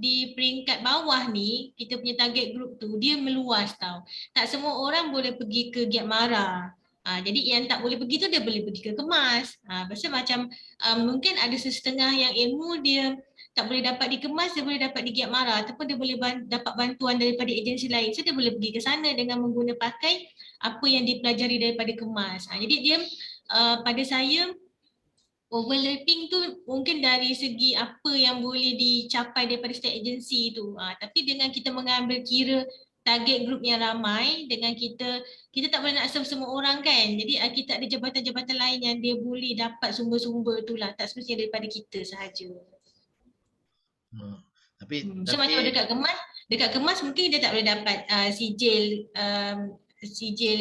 di peringkat bawah ni kita punya target group tu dia meluas tau. Tak semua orang boleh pergi ke Giat Mara. Jadi yang tak boleh pergi tu dia boleh pergi ke Kemas. Pasal macam mungkin ada setengah yang ilmu dia tak boleh dapat dikemas, dia boleh dapat di Giat Mara ataupun dia boleh dapat bantuan daripada agensi lain. So dia boleh pergi ke sana dengan menggunakan pakai apa yang dipelajari daripada kemas. Jadi dia pada saya overlapping tu mungkin dari segi apa yang boleh dicapai daripada setiap agensi tu. Tapi dengan kita mengambil kira target group yang ramai, dengan kita tak boleh nak serve semua orang kan. Jadi kita ada jabatan-jabatan lain yang dia boleh dapat sumber-sumber tu lah. Tak semestinya daripada kita sahaja. So macam dekat kemas mungkin dia tak boleh dapat sijil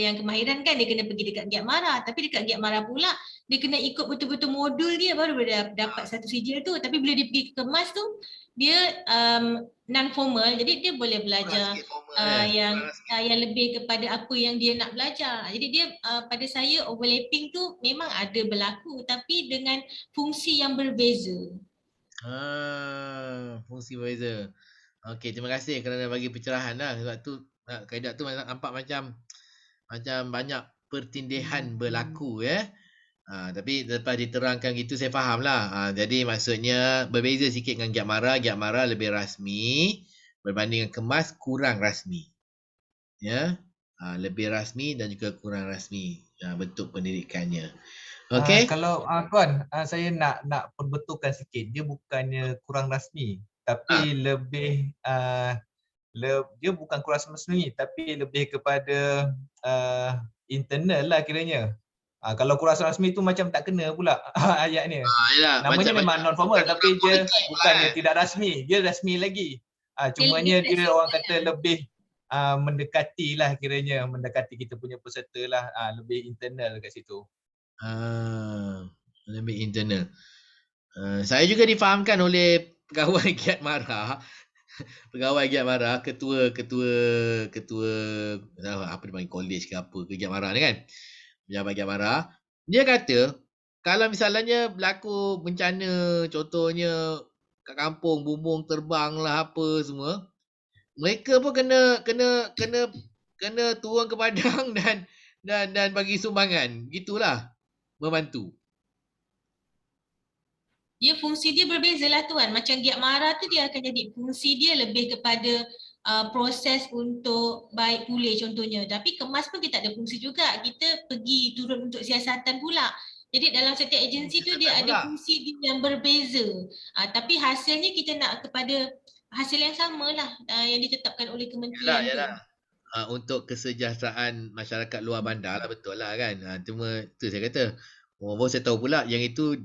yang kemahiran kan, dia kena pergi dekat Giat Mara. Tapi dekat Giat Mara pula dia kena ikut betul-betul modul dia baru boleh dapat satu sijil tu. Tapi bila dia pergi ke kemas tu dia non formal, jadi dia boleh belajar yang lebih kepada apa yang dia nak belajar. Jadi dia pada saya overlapping tu memang ada berlaku tapi dengan fungsi yang berbeza. Fungsi berbeza. Okey, terima kasih kerana bagi pencerahan lah. Sebab tu kaedah tu nampak macam banyak pertindihan berlaku ya. Tapi lepas diterangkan gitu saya faham lah. Jadi maksudnya berbeza sikit dengan Giat Mara. Giat Mara lebih rasmi berbanding dengan Kemas kurang rasmi. Ya. Lebih rasmi dan juga kurang rasmi bentuk pendidikannya. Okey. Kalau Tuan, saya nak perbetulkan sikit. Dia bukannya kurang rasmi, tapi lebih dia bukan kurang rasmi, tapi lebih kepada internal lah kiranya. Kalau kurang rasmi tu macam tak kena pula ayatnya. Namanya memang non formal tapi dia bukannya tidak rasmi, dia rasmi lagi. Cumanya dia orang kata lebih mendekati lah kiranya, mendekati kita punya peserta lah, lebih internal kat situ. Lebih internal. Saya juga difahamkan oleh pegawai Giat Mara. Pegawai Giat Mara, ketua apa dia panggil, college ke apa ke Giat Mara ni kan. Pejabat Giat Mara. Dia kata kalau misalnya berlaku bencana, contohnya kat kampung bumbung terbang lah apa semua, mereka pun kena turun ke padang dan bagi sumbangan. Gitulah. Membantu. Dia fungsi dia berbeza lah Tuan. Macam Giat Mara tu dia akan jadi fungsi dia lebih kepada proses untuk baik pulih contohnya. Tapi kemas pun kita ada fungsi juga. Kita pergi turun untuk siasatan pula. Jadi dalam setiap agensi tu dia ada fungsi dia yang berbeza. Tapi hasilnya kita nak kepada hasil yang sama lah yang ditetapkan oleh kementerian tu. Untuk kesejahteraan masyarakat luar bandar lah, betul lah kan. Cuma tu saya kata, saya tahu pula yang itu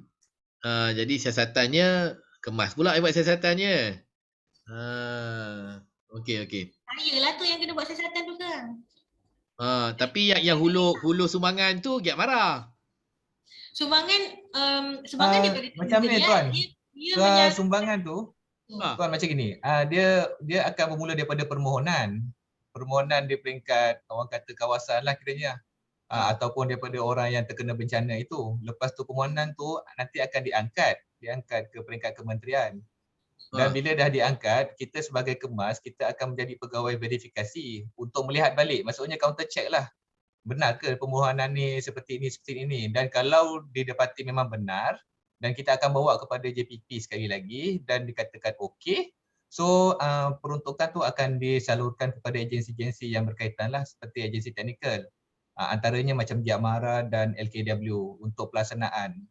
jadi siasatannya kemas pula yang buat siasatannya. Okey. Saya lah tu yang kena buat siasatan tu kan. Tapi yang hulu sumbangan tu Giat Mara. Sumbangan daripada macam ni Tuan. Sumbangan tu Tuan macam gini. Dia akan bermula daripada permohonan di peringkat orang kata kawasan lah kiranya. Ataupun daripada orang yang terkena bencana itu. Lepas tu permohonan tu nanti akan diangkat ke peringkat kementerian. Dan bila dah diangkat, kita sebagai kemas, kita akan menjadi pegawai verifikasi untuk melihat balik. Maksudnya counter check lah. Benar ke permohonan ni seperti ini. Dan kalau didapati memang benar, dan kita akan bawa kepada JPP sekali lagi dan dikatakan okey. So peruntukan tu akan disalurkan kepada agensi-agensi yang berkaitan lah, seperti agensi teknikal. Antaranya macam Giat Mara dan LKW untuk pelaksanaan.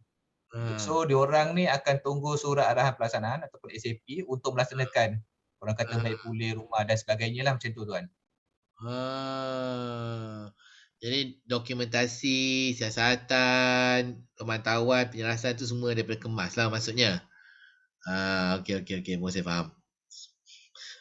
So diorang ni akan tunggu surat arahan pelaksanaan ataupun SAP untuk melaksanakan orang kata baik pulih rumah dan sebagainya lah, macam tu Tuan. Jadi dokumentasi, siasatan, pemantauan, penjelasan tu semua daripada kemas lah maksudnya. Okey. Saya faham.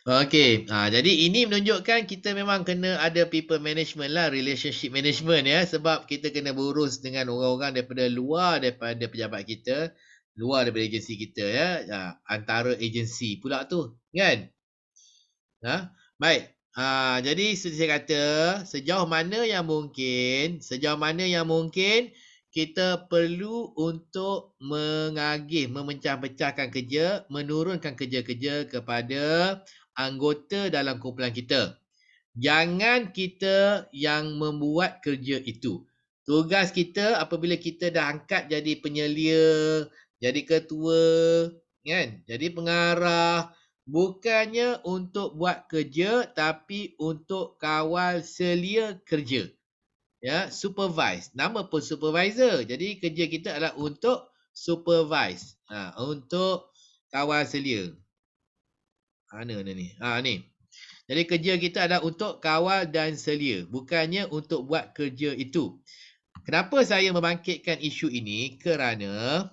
Okey, jadi ini menunjukkan kita memang kena ada people management lah, relationship management ya, sebab kita kena berurus dengan orang-orang daripada luar daripada pejabat kita, luar daripada agensi kita ya, antara agensi pula tu, kan? Baik. Jadi seperti saya kata, sejauh mana yang mungkin kita perlu untuk memecah-pecahkan kerja, menurunkan kerja-kerja kepada anggota dalam kumpulan kita. Jangan kita yang membuat kerja itu. Tugas kita apabila kita dah angkat jadi penyelia, jadi ketua, kan? Jadi pengarah, bukannya untuk buat kerja tapi untuk kawal selia kerja. Ya, supervise. Nama pun supervisor. Jadi kerja kita adalah untuk supervise. Untuk kawal selia. Mana ni? Ni. Jadi kerja kita adalah untuk kawal dan selia, bukannya untuk buat kerja itu. Kenapa saya membangkitkan isu ini? Kerana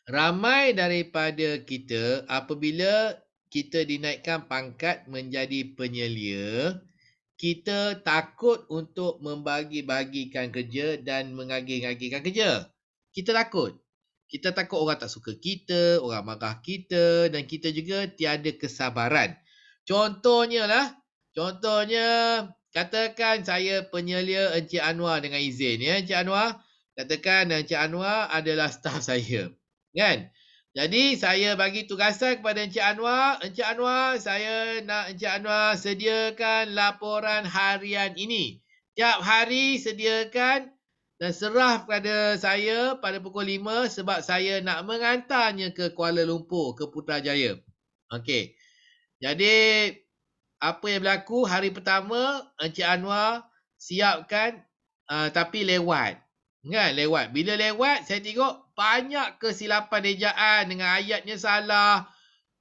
ramai daripada kita apabila kita dinaikkan pangkat menjadi penyelia, kita takut untuk membagi-bagikan kerja dan mengagih-agihkan kerja. Kita takut. Kita takut orang tak suka kita, orang marah kita dan kita juga tiada kesabaran. Contohnya, katakan saya penyelia Encik Anwar dengan izin ya, Encik Anwar. Katakan Encik Anwar adalah staf saya. Kan? Jadi saya bagi tugasan kepada Encik Anwar, saya nak Encik Anwar sediakan laporan harian ini. Tiap hari sediakan dan serah kepada saya pada pukul 5 sebab saya nak mengantarnya ke Kuala Lumpur, ke Putrajaya. Okey. Jadi apa yang berlaku hari pertama Encik Anwar siapkan tapi lewat. Kan lewat. Bila lewat saya tengok banyak kesilapan ejaan dengan ayatnya salah.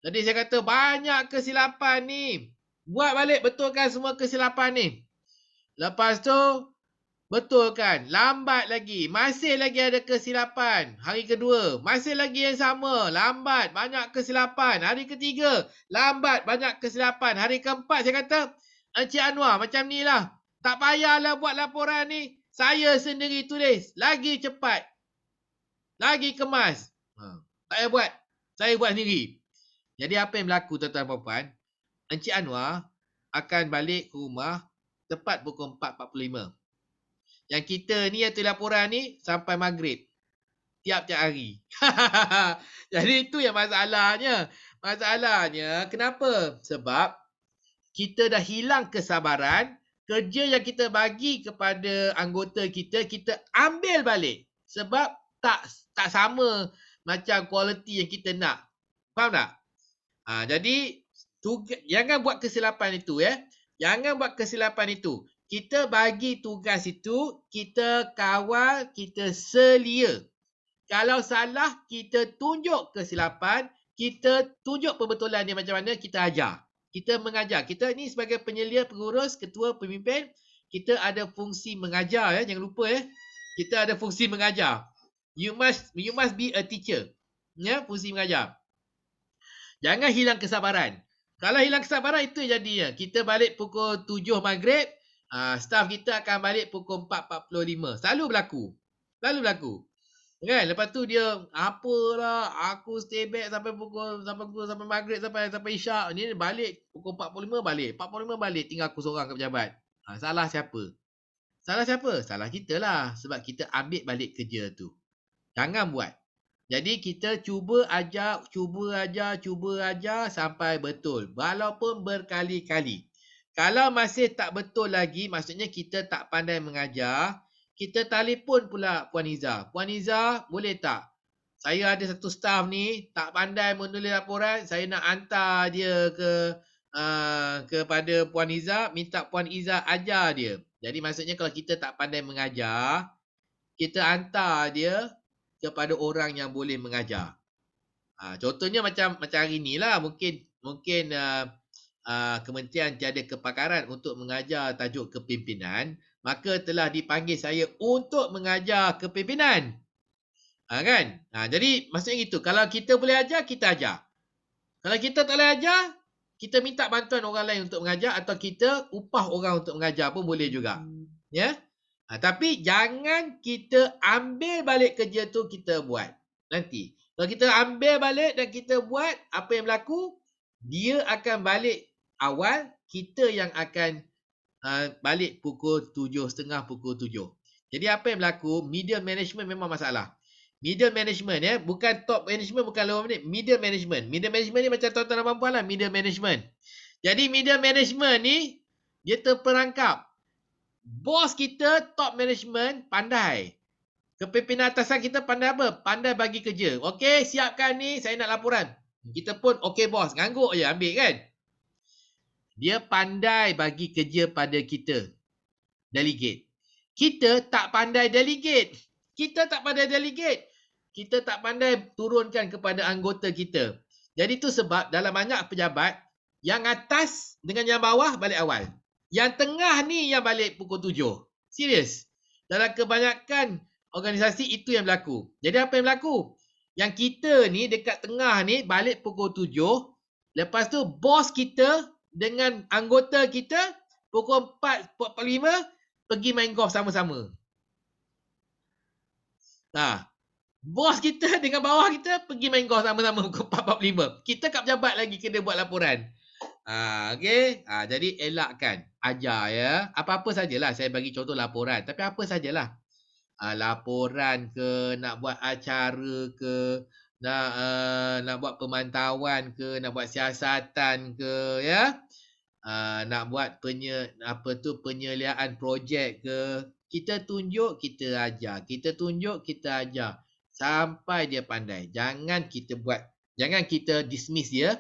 Jadi saya kata banyak kesilapan ni. Buat balik betulkan semua kesilapan ni. Lepas tu betulkan, lambat lagi, masih lagi ada kesilapan. Hari kedua, masih lagi yang sama, lambat, banyak kesilapan. Hari ketiga, lambat, banyak kesilapan. Hari keempat saya kata, Encik Anwar macam ni lah. Tak payahlah buat laporan ni. Saya sendiri tulis, lagi cepat. Lagi kemas. Tak payah buat, saya buat sendiri. Jadi apa yang berlaku tuan-tuan dan puan-puan? Encik Anwar akan balik ke rumah tepat pukul 4.45. Yang kita ni yang tulis laporan ni sampai maghrib. Tiap-tiap hari. Jadi itu yang masalahnya. Masalahnya kenapa? Sebab kita dah hilang kesabaran. Kerja yang kita bagi kepada anggota kita, kita ambil balik. Sebab tak sama macam kualiti yang kita nak. Faham tak? Jadi jangan buat kesilapan itu ya. Jangan buat kesilapan itu. Kita bagi tugas itu, kita kawal, kita selia. Kalau salah, kita tunjuk kesilapan, kita tunjuk pembetulan dia macam mana, kita ajar. Kita mengajar. Kita ni sebagai penyelia, pengurus, ketua, pemimpin, kita ada fungsi mengajar ya, jangan lupa ya. Kita ada fungsi mengajar. You must be a teacher. Ya, fungsi mengajar. Jangan hilang kesabaran. Kalau hilang kesabaran itu jadinya. Kita balik pukul 7 maghrib, staff kita akan balik pukul 4.45. Selalu berlaku. Kan? Lepas tu dia, apalah, aku stay back sampai maghrib, sampai isyak. Ni balik pukul 4.45 balik. 4.45 balik, tinggal aku seorang kat pejabat. Salah siapa? Salah kita lah. Sebab kita ambil balik kerja tu. Jangan buat. Jadi kita cuba ajar sampai betul. Walaupun berkali-kali. Kalau masih tak betul lagi, maksudnya kita tak pandai mengajar, kita telefon pula Puan Iza. Puan Iza, boleh tak? Saya ada satu staff ni, tak pandai menulis laporan, saya nak hantar dia kepada Puan Iza, minta Puan Iza ajar dia. Jadi maksudnya kalau kita tak pandai mengajar, kita hantar dia kepada orang yang boleh mengajar. Contohnya macam hari ni lah, mungkin kementerian tiada kepakaran untuk mengajar tajuk kepimpinan, maka telah dipanggil saya untuk mengajar kepimpinan. Kan? Jadi maksudnya gitu. Kalau kita boleh ajar, kita ajar. Kalau kita tak boleh ajar, kita minta bantuan orang lain untuk mengajar atau kita upah orang untuk mengajar pun boleh juga. Ya. Tapi jangan kita ambil balik kerja tu kita buat. Nanti. Kalau kita ambil balik dan kita buat, apa yang berlaku? Dia akan balik awal, kita yang akan balik pukul 7.30, pukul 7. Jadi apa yang berlaku? Middle management memang masalah. Middle management ya, bukan top management, bukan lower management, middle management. Middle management ni macam tuan-tuan dan puan lah, middle management. Jadi middle management ni dia terperangkap. Bos kita top management pandai. Kepimpinan atasan kita pandai apa? Pandai bagi kerja. Okey, siapkan ni, saya nak laporan. Kita pun okey bos, ngangguk je ambil kan. Dia pandai bagi kerja pada kita. Delegate. Kita tak pandai delegate. Kita tak pandai delegate. Kita tak pandai turunkan kepada anggota kita. Jadi tu sebab dalam banyak pejabat, yang atas dengan yang bawah balik awal. Yang tengah ni yang balik pukul 7. Serius. Dalam kebanyakan organisasi itu yang berlaku. Jadi apa yang berlaku? Yang kita ni dekat tengah ni balik pukul 7. Lepas tu bos kita dengan anggota kita pukul 4.45 pergi main golf sama-sama. Bos kita dengan bawah kita pergi main golf sama-sama pukul 4.45. Kita kat pejabat lagi kena buat laporan. Okey. Jadi elakkan. Ajar ya. Apa-apa sajalah. Saya bagi contoh laporan. Tapi apa sajalah. Laporan ke, nak buat acara ke, nak buat pemantauan ke, nak buat siasatan ke, ya. Nak buat penyeliaan projek ke. Kita tunjuk, kita ajar. Kita tunjuk, kita ajar. Sampai dia pandai. Jangan kita dismiss dia.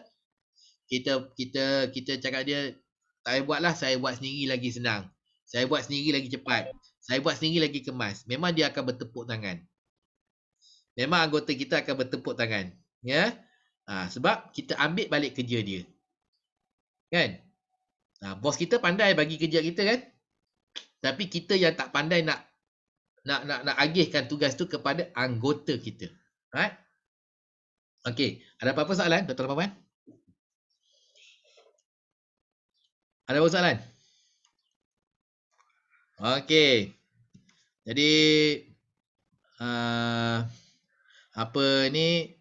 Kita cakap dia, saya buatlah, saya buat sendiri lagi senang. Saya buat sendiri lagi cepat. Saya buat sendiri lagi kemas. Memang dia akan bertepuk tangan. Memang anggota kita akan bertepuk tangan. Ya. Sebab kita ambil balik kerja dia. Kan? Bos kita pandai bagi kerja kita kan? Tapi kita yang tak pandai nak agihkan tugas tu kepada anggota kita. Right? Okey. Ada apa-apa soalan, Dr. Puan? Ada apa soalan? Okey. Jadi apa ni,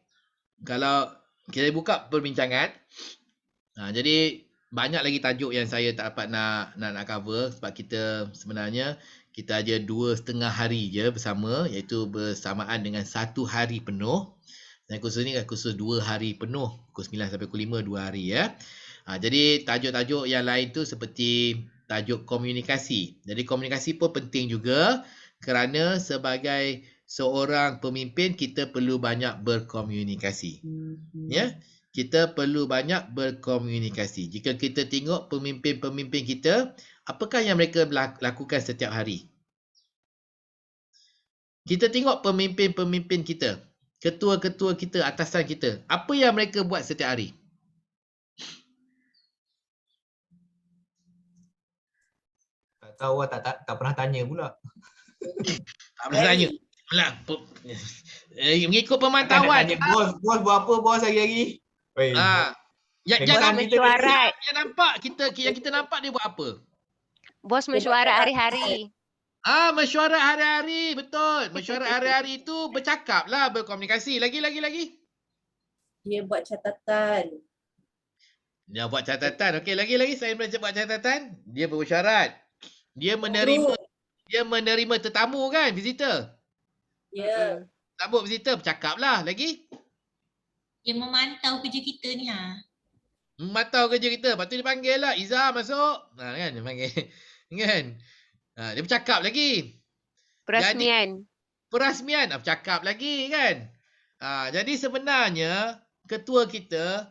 kalau kita buka perbincangan. Jadi banyak lagi tajuk yang saya tak dapat nak cover sebab kita sebenarnya kita ada 2,5 hari je bersama, iaitu bersamaan dengan 1 hari penuh. Dan kursus ni kursus 2 hari penuh, pukul 9 sampai pukul 5, 2 hari ya. Jadi tajuk-tajuk yang lain tu seperti tajuk komunikasi. Jadi komunikasi pun penting juga kerana sebagai seorang pemimpin kita perlu banyak berkomunikasi. Ya, kita perlu banyak berkomunikasi. Jika kita tengok pemimpin-pemimpin kita, apakah yang mereka lakukan setiap hari? Kita tengok pemimpin-pemimpin kita, ketua-ketua kita, atasan kita, apa yang mereka buat setiap hari? Tak tahu, tak pernah tanya pula. Tak pernah tanya. Mengikut pemantauan. Bos buat apa bos hari-hari? Mesyuarat. Yang kita nampak dia buat apa? Bos mesyuarat hari-hari. Mesyuarat hari-hari. Betul. Mesyuarat hari-hari tu bercakap lah, berkomunikasi. Lagi. Dia buat catatan. Dia buat catatan. Okey, lagi. Saya buat catatan. Dia bersyarat. Dia menerima tetamu kan, visitor. Ya. Tamu visitor bercakap lah. Lagi? Dia memantau kerja kita ni Memantau kerja kita. Lepas tu dia panggil lah. Izzah masuk. Kan dia panggil. Kan? Dia bercakap lagi. Perasmian. Perasmian. Bercakap lagi kan. Jadi sebenarnya ketua kita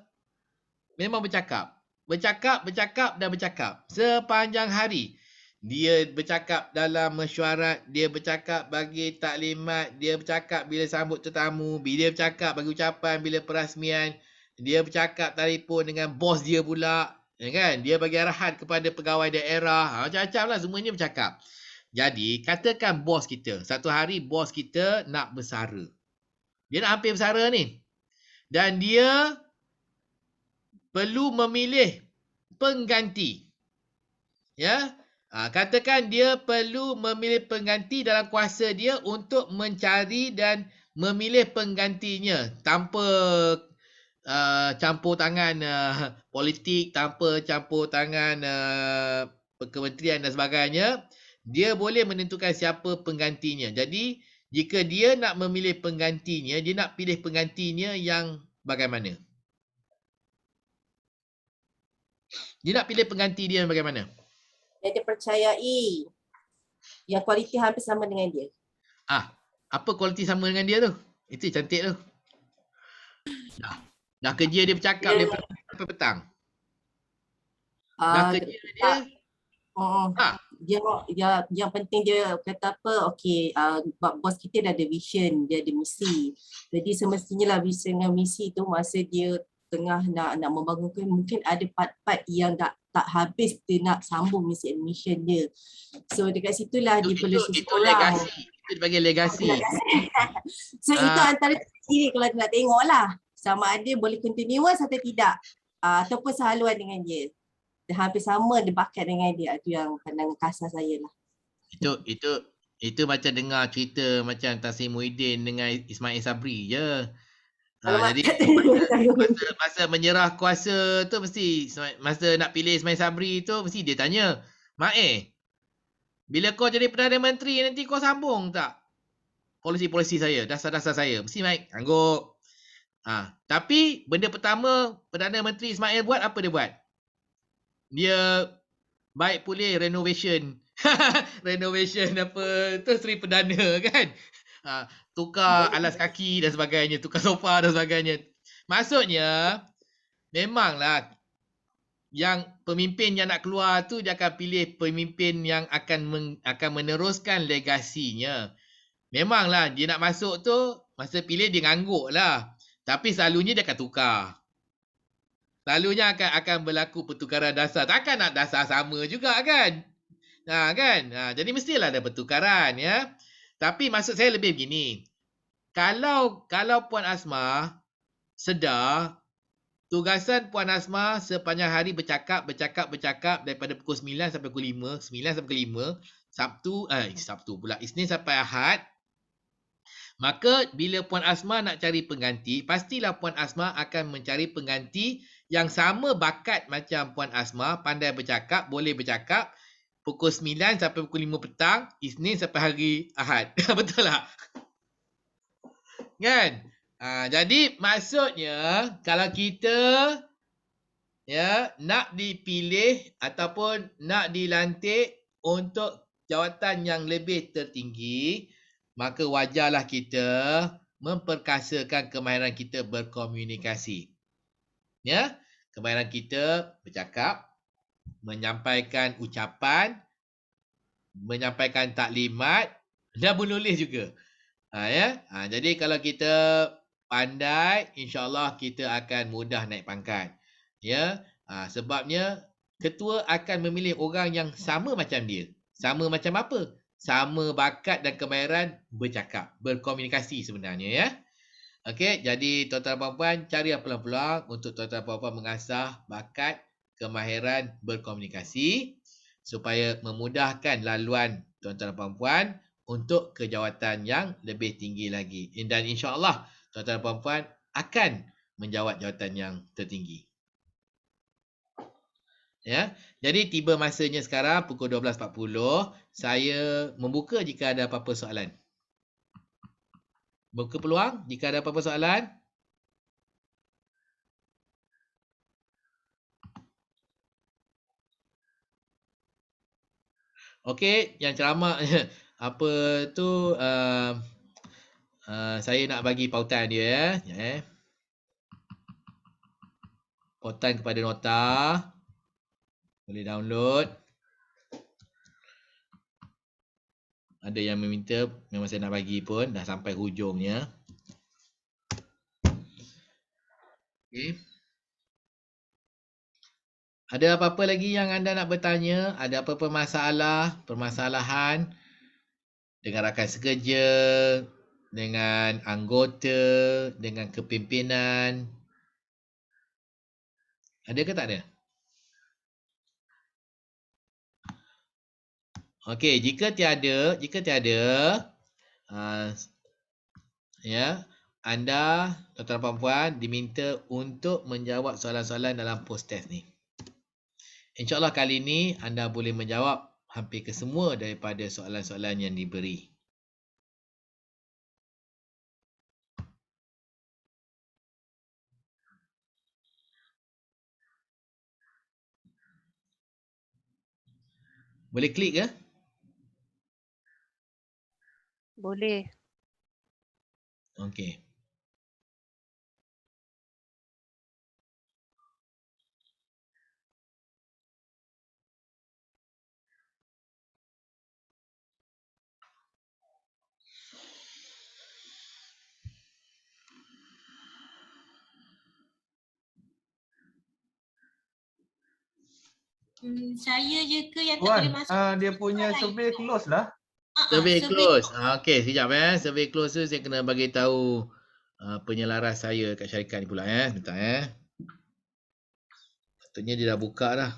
memang bercakap. Bercakap dan bercakap. Sepanjang hari. Dia bercakap dalam mesyuarat, dia bercakap bagi taklimat, dia bercakap bila sambut tetamu, dia bercakap bagi ucapan bila perasmian, dia bercakap telefon dengan bos dia pula, kan? Dia bagi arahan kepada pegawai daerah, macam-macam lah, semuanya bercakap. Jadi, katakan bos kita, satu hari bos kita nak bersara. Dia nak hampir bersara ni. Dan dia perlu memilih pengganti. Ya. Katakan dia perlu memilih pengganti dalam kuasa dia untuk mencari dan memilih penggantinya tanpa campur tangan politik, tanpa campur tangan kementerian dan sebagainya. Dia boleh menentukan siapa penggantinya. Jadi jika dia nak memilih penggantinya, dia nak pilih penggantinya yang bagaimana? Dia nak pilih pengganti dia yang bagaimana? Yang dia percayai, yang kualiti hampir sama dengan dia. Apa kualiti sama dengan dia tu? Itu cantik tu. Dah kerja dia bercakap dia sampai petang. Dah kerja dia. Yang penting dia kata apa, okey, bos kita dah ada vision, dia ada misi. Jadi semestinya lah vision dan misi tu masa dia tengah nak membangunkan, mungkin ada part-part yang tak habis dia nak sambung misi and mission dia. So dekat situlah dia perlu Itu legasi. Itu dipanggil legasi. So itu antara ciri kalau dia nak tengok lah. Sama ada boleh continuous atau tidak. Ataupun sehaluan dengan dia. Dia hampir sama dia bakat dengan dia. Itu yang pandangan kasar saya lah. Itu macam dengar cerita macam Taslim Muhyiddin dengan Ismail Sabri je. Jadi masa menyerah kuasa tu mesti, masa nak pilih Ismail Sabri tu mesti dia tanya, Mak bila kau jadi Perdana Menteri nanti kau sambung tak polisi-polisi saya, dasar-dasar saya? Mesti Mike angguk. Tapi benda pertama Perdana Menteri Ismail buat, apa dia buat? Dia baik pulih renovation. Renovation apa tu, Seri Perdana kan? Tukar alas kaki dan sebagainya, tukar sofa dan sebagainya. Maksudnya memanglah yang pemimpin yang nak keluar tu dia akan pilih pemimpin yang akan meneruskan legasinya. Memanglah dia nak masuk tu, masa pilih dia ngangguk lah. Tapi selalunya dia akan tukar. Selalunya akan berlaku pertukaran dasar. Takkan nak dasar sama juga kan? Jadi mestilah ada pertukaran ya. Tapi maksud saya lebih begini. Kalau Puan Asma sedar, tugasan Puan Asma sepanjang hari bercakap daripada pukul 9 sampai pukul 5, 9 sampai pukul 5, Sabtu pula, Isnin sampai Ahad. Maka bila Puan Asma nak cari pengganti, pastilah Puan Asma akan mencari pengganti yang sama bakat macam Puan Asma, pandai bercakap, boleh bercakap, pukul 9 sampai pukul 5 petang, Isnin sampai hari Ahad. Betul tak? Kan? Jadi maksudnya kalau kita nak dipilih ataupun nak dilantik untuk jawatan yang lebih tertinggi, maka wajarlah kita memperkasakan kemahiran kita berkomunikasi. Ya, kemahiran kita bercakap, menyampaikan ucapan, menyampaikan taklimat dan menulis juga. Jadi kalau kita pandai, insya-Allah kita akan mudah naik pangkat. Sebabnya ketua akan memilih orang yang sama macam dia. Sama macam apa? Sama bakat dan kemahiran bercakap, berkomunikasi sebenarnya ya. Okey, jadi tuan-tuan dan puan-puan, cari peluang-peluang untuk tuan-tuan dan puan-puan mengasah bakat, kemahiran berkomunikasi supaya memudahkan laluan tuan-tuan dan puan-puan untuk ke jawatan yang lebih tinggi lagi. Dan insya-Allah tuan-tuan dan puan-puan akan menjawat jawatan yang tertinggi. Ya. Jadi tiba masanya sekarang pukul 12.40, saya membuka jika ada apa-apa soalan. Buka peluang jika ada apa-apa soalan. Okey, yang ceramah apa tu saya nak bagi pautan dia ya. Pautan kepada nota. Boleh download. Ada yang meminta, memang saya nak bagi pun dah sampai hujungnya. Okey. Ada apa-apa lagi yang anda nak bertanya? Ada apa-apa masalah, permasalahan dengan rakan sekerja, dengan anggota, dengan kepimpinan? Ada ke tak ada? Okey, jika tiada, ya, anda tuan-tuan dan puan-puan diminta untuk menjawab soalan-soalan dalam post test ni. InsyaAllah kali ni anda boleh menjawab hampir kesemua daripada soalan-soalan yang diberi. Boleh klik ke? Boleh. Okey. Saya je ke yang tak Tuan, boleh masuk? dia punya survey close lah. Survey close. Okey, sekejap survey close tu saya kena bagi tahu penyelaras saya kat syarikat ni pula Bentar Patutnya dia dah buka dah.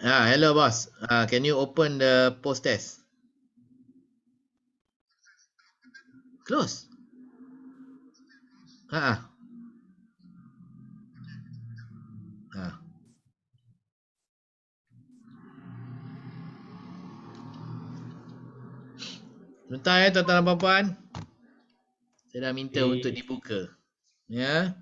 Hello boss. Can you open the post test? Close. Ha. Sebentar tuan-tuan dan puan-puan. Saya dah minta untuk dibuka. Ya.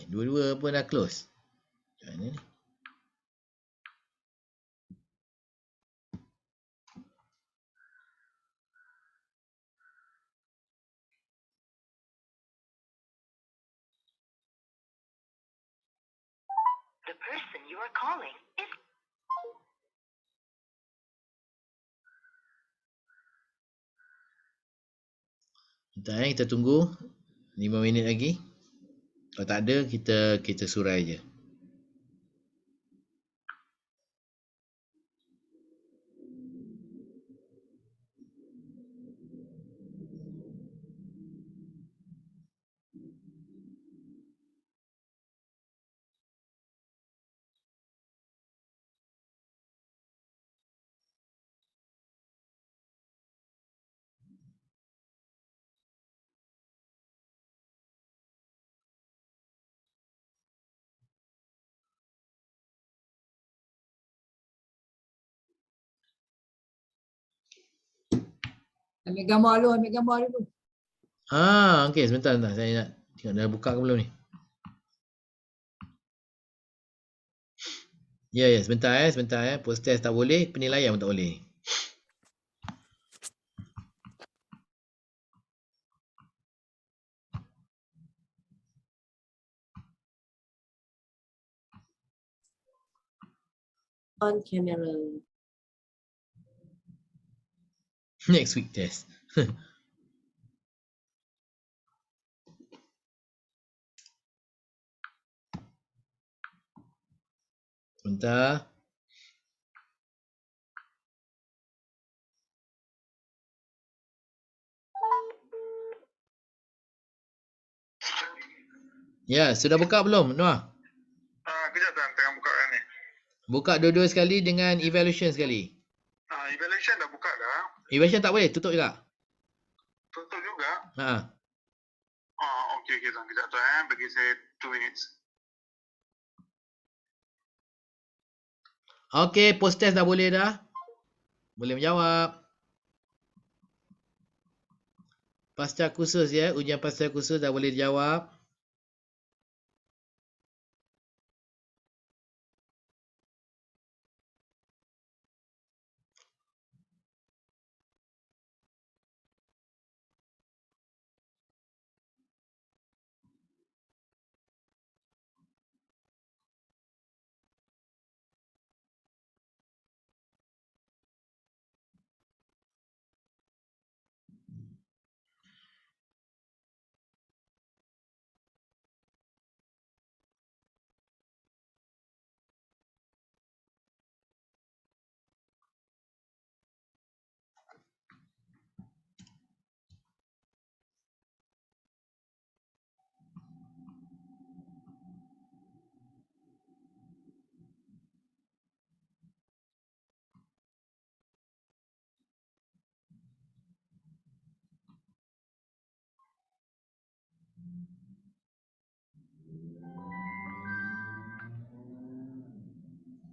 Dua-dua pun dah close. Macam mana ni? The person you are calling is... Bentar kita tunggu 5 minit lagi. Kalau tak ada kita surai je. Ambil gambar dulu. Okey sebentar. Saya nak tengok dah buka ke belum ni. Ya, sebentar Post test tak boleh, penilaian pun tak boleh. On camera. Next week test. Sebentar. Ya, sudah buka belum, Noah? Kejap tuan, tengah buka kan ni. Buka dua-dua sekali dengan evaluation sekali. Evaluation dah buka dah. Evaluation tak boleh, tutup juga. Tutup juga. Okey. Okey tuan, kejap tuan bagi saya 2 minutes. Okey, post test dah boleh dah. Boleh menjawab. Pasca kursus ya, ujian pasca kursus dah boleh dijawab.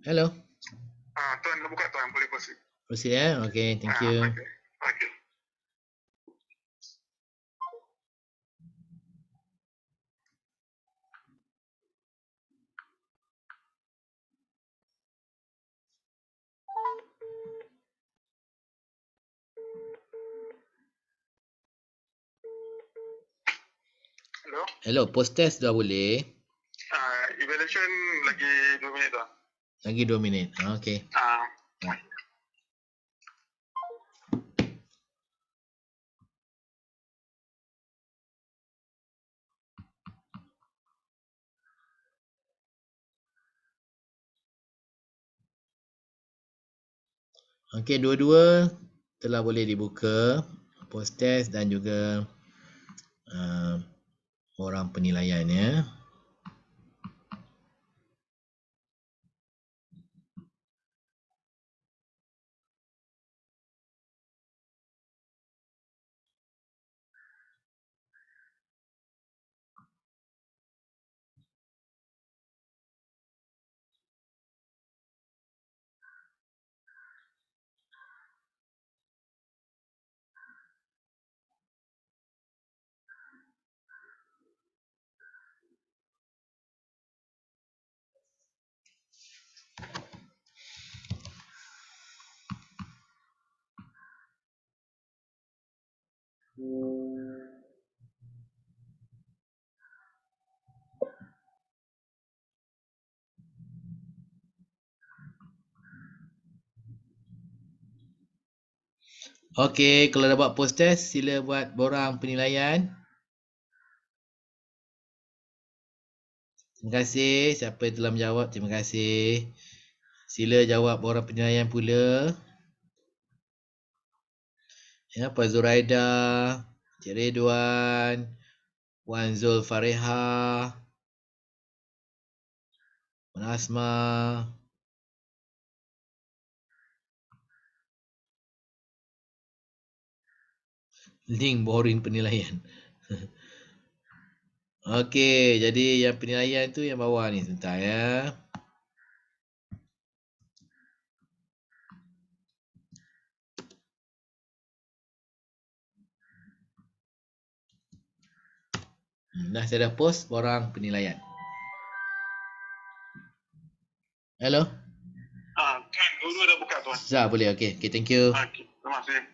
Hello. Tuan dah buka tuan, boleh proceed. Proceed ya. Okey, thank you. Okey. Okey. Hello. Hello, post test dah boleh. Evaluation lagi 2 minit tuan. Lagi 2 minit. Okey. Okey, dua-dua telah boleh dibuka. Post test dan juga orang penilaian ya. Okey, kalau dah buat post test, sila buat borang penilaian. Terima kasih siapa yang telah menjawab. Terima kasih. Sila jawab borang penilaian pula. Ya, Puan Zuraida, Cik Ridwan, Puan Zul Fareha, Puan Asma. Link boring penilaian. Okey, jadi yang penilaian tu yang bawah ni sebentar ya. Dah saya dah post borang penilaian. Hello. Tuan, dua-dua dah buka tuan. Dah boleh. Okey. Okey, thank you. Okey, terima kasih.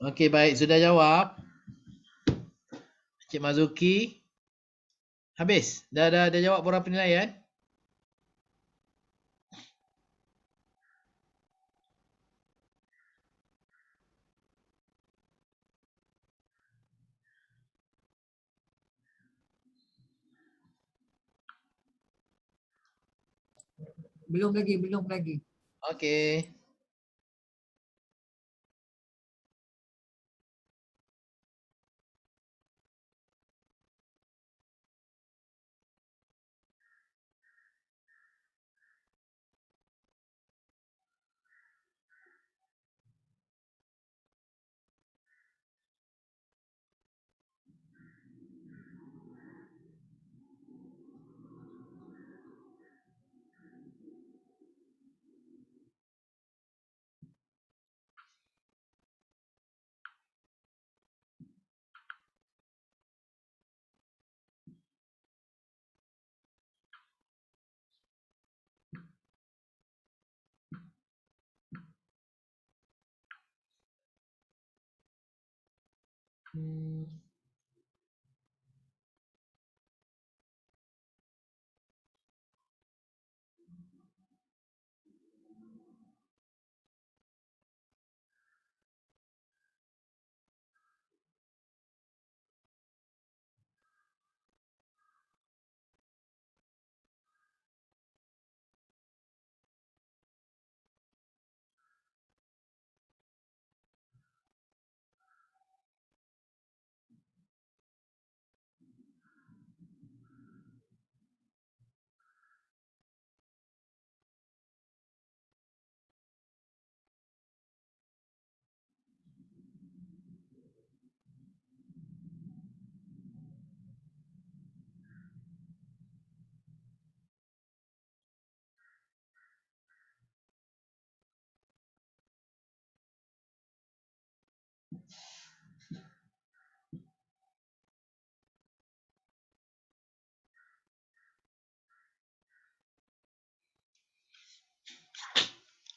Okey, baik. Sudah jawab? Cik Mazuki? Habis? Dah jawab borang penilaian? Belum lagi. Okey.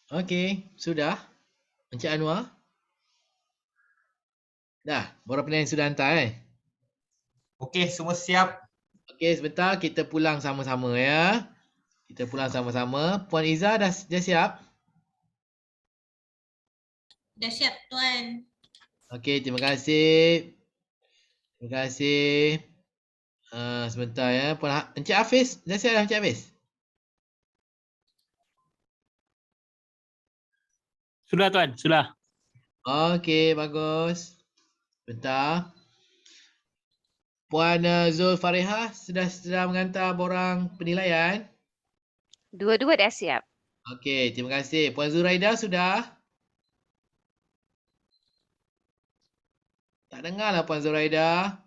Okey, sudah? Encik Anwar? Dah, borang penilaian sudah hantar Okey, semua siap. Okey, sebentar kita pulang sama-sama ya. Kita pulang sama-sama. Puan Iza dah siap? Dah siap Tuan. Okey, terima kasih. Terima kasih. Sebentar ya. Encik Hafiz, dah siap dah Encik Hafiz? Sudah Tuan, sudah. Okey, bagus. Bentar. Puan Zul Farihah sudah menghantar borang penilaian? Dua-dua dah siap. Okey, terima kasih. Puan Zuraida sudah? Tak dengarlah Puan Zuraida.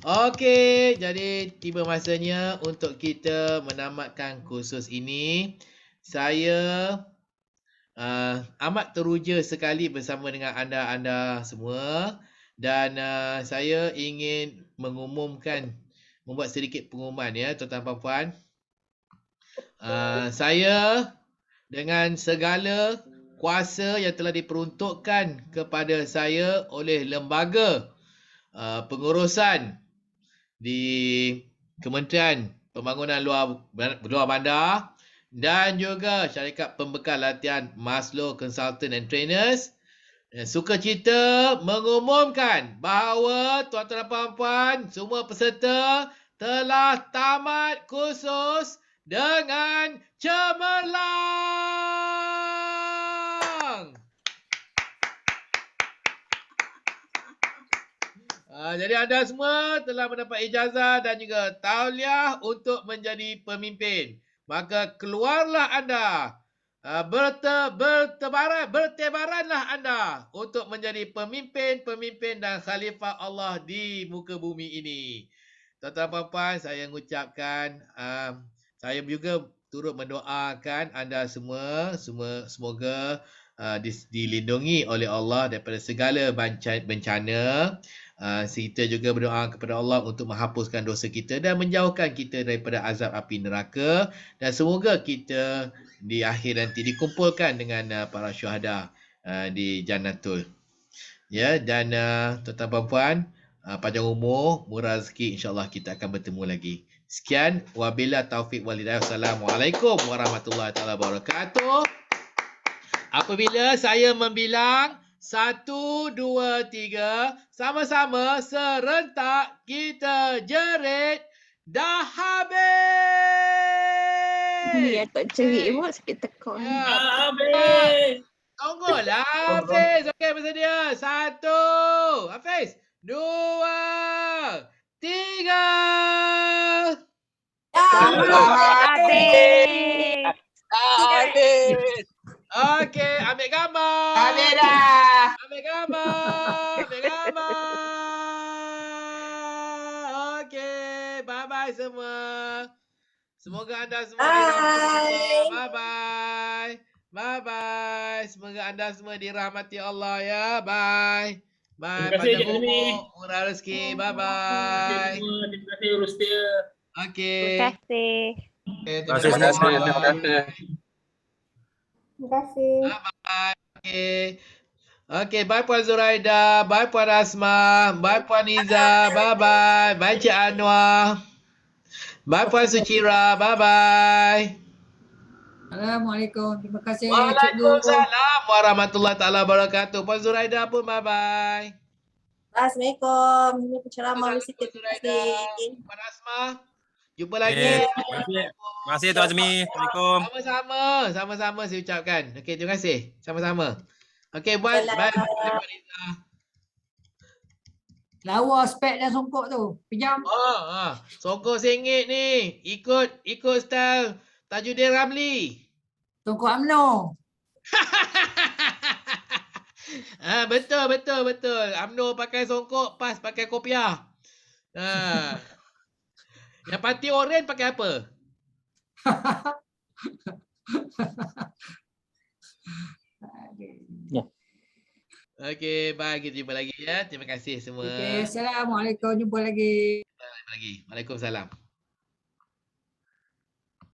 Okey, jadi tiba masanya untuk kita menamatkan kursus ini. Saya amat teruja sekali bersama dengan anda semua dan saya ingin membuat sedikit pengumuman ya tuan-tuan dan puan. Saya dengan segala kuasa yang telah diperuntukkan kepada saya oleh lembaga pengurusan di Kementerian Pembangunan Luar Bandar dan juga syarikat pembekal latihan Maslow Consultant and Trainers, sukacita mengumumkan bahawa tuan-tuan dan puan-puan semua peserta telah tamat kursus dengan cemerlang. Jadi anda semua telah mendapat ijazah dan juga tauliah untuk menjadi pemimpin. Maka keluarlah anda. Bertebaranlah anda untuk menjadi pemimpin dan khalifah Allah di muka bumi ini. Tuan-tuan puan-puan, saya mengucapkan, saya juga turut mendoakan anda semua semoga dilindungi oleh Allah daripada segala bencana. Kita juga berdoa kepada Allah untuk menghapuskan dosa kita dan menjauhkan kita daripada azab api neraka, dan semoga kita di akhir nanti dikumpulkan dengan para syuhada di Jannatul. Ya, dan tuan-tuan puan-puan, panjang umur, murah rezeki, insya-Allah kita akan bertemu lagi. Sekian, wabillahi taufik wal hidayah. Assalamualaikum warahmatullahi taala wabarakatuh. Apabila saya membilang 1, 2, 3, sama-sama serentak kita jerit, dah habis. Ya, tak cerit pun sakit tekuk. Habis. Tunggulah Hafiz. Okey, bersedia. 1, Hafiz. 2, 3. Habis. Habis. Okey, ambil gambar. Habis dah. Ambil gambar. Okey, bye-bye semua. Semoga anda semua dirahmati Allah. Bye-bye. Bye-bye. Semoga anda semua dirahmati Allah ya. Bye. Bye. Terima kasih, Panjang Cik Azmi. umur, murah rezeki. Bye-bye. Terima kasih Rustia. Okey. Terima kasih. Terima kasih. Terima kasih. Okey. Okey, bye Puan Zuraida, bye Puan Asma, bye Puan Iza, bye-bye. Bye Cik Anwar. Bye Puan Sucira, bye-bye. Assalamualaikum. Terima kasih Cikgu. Waalaikumsalam warahmatullahi taala wabarakatuh. Puan Zuraida pun bye-bye. Assalamualaikum. Ini penceramah mesti Puan terima Zuraida, kasih. Puan Asma. Jumpa lagi. Terima kasih Tuan Azmi. Assalamualaikum. Sama-sama saya ucapkan. Okey, terima kasih. Sama-sama. Okey, buat bye. Lawa spek dan songkok tu. Pinjam. Songkok RM1 ni. Ikut style Tajudin Ramli. Songkok UMNO. Betul. UMNO pakai songkok, PAS pakai kopiah. Yang parti oren pakai apa? Okey, bye. Kita jumpa lagi ya. Terima kasih semua. Okey, Assalamualaikum. Jumpa lagi. Waalaikumsalam.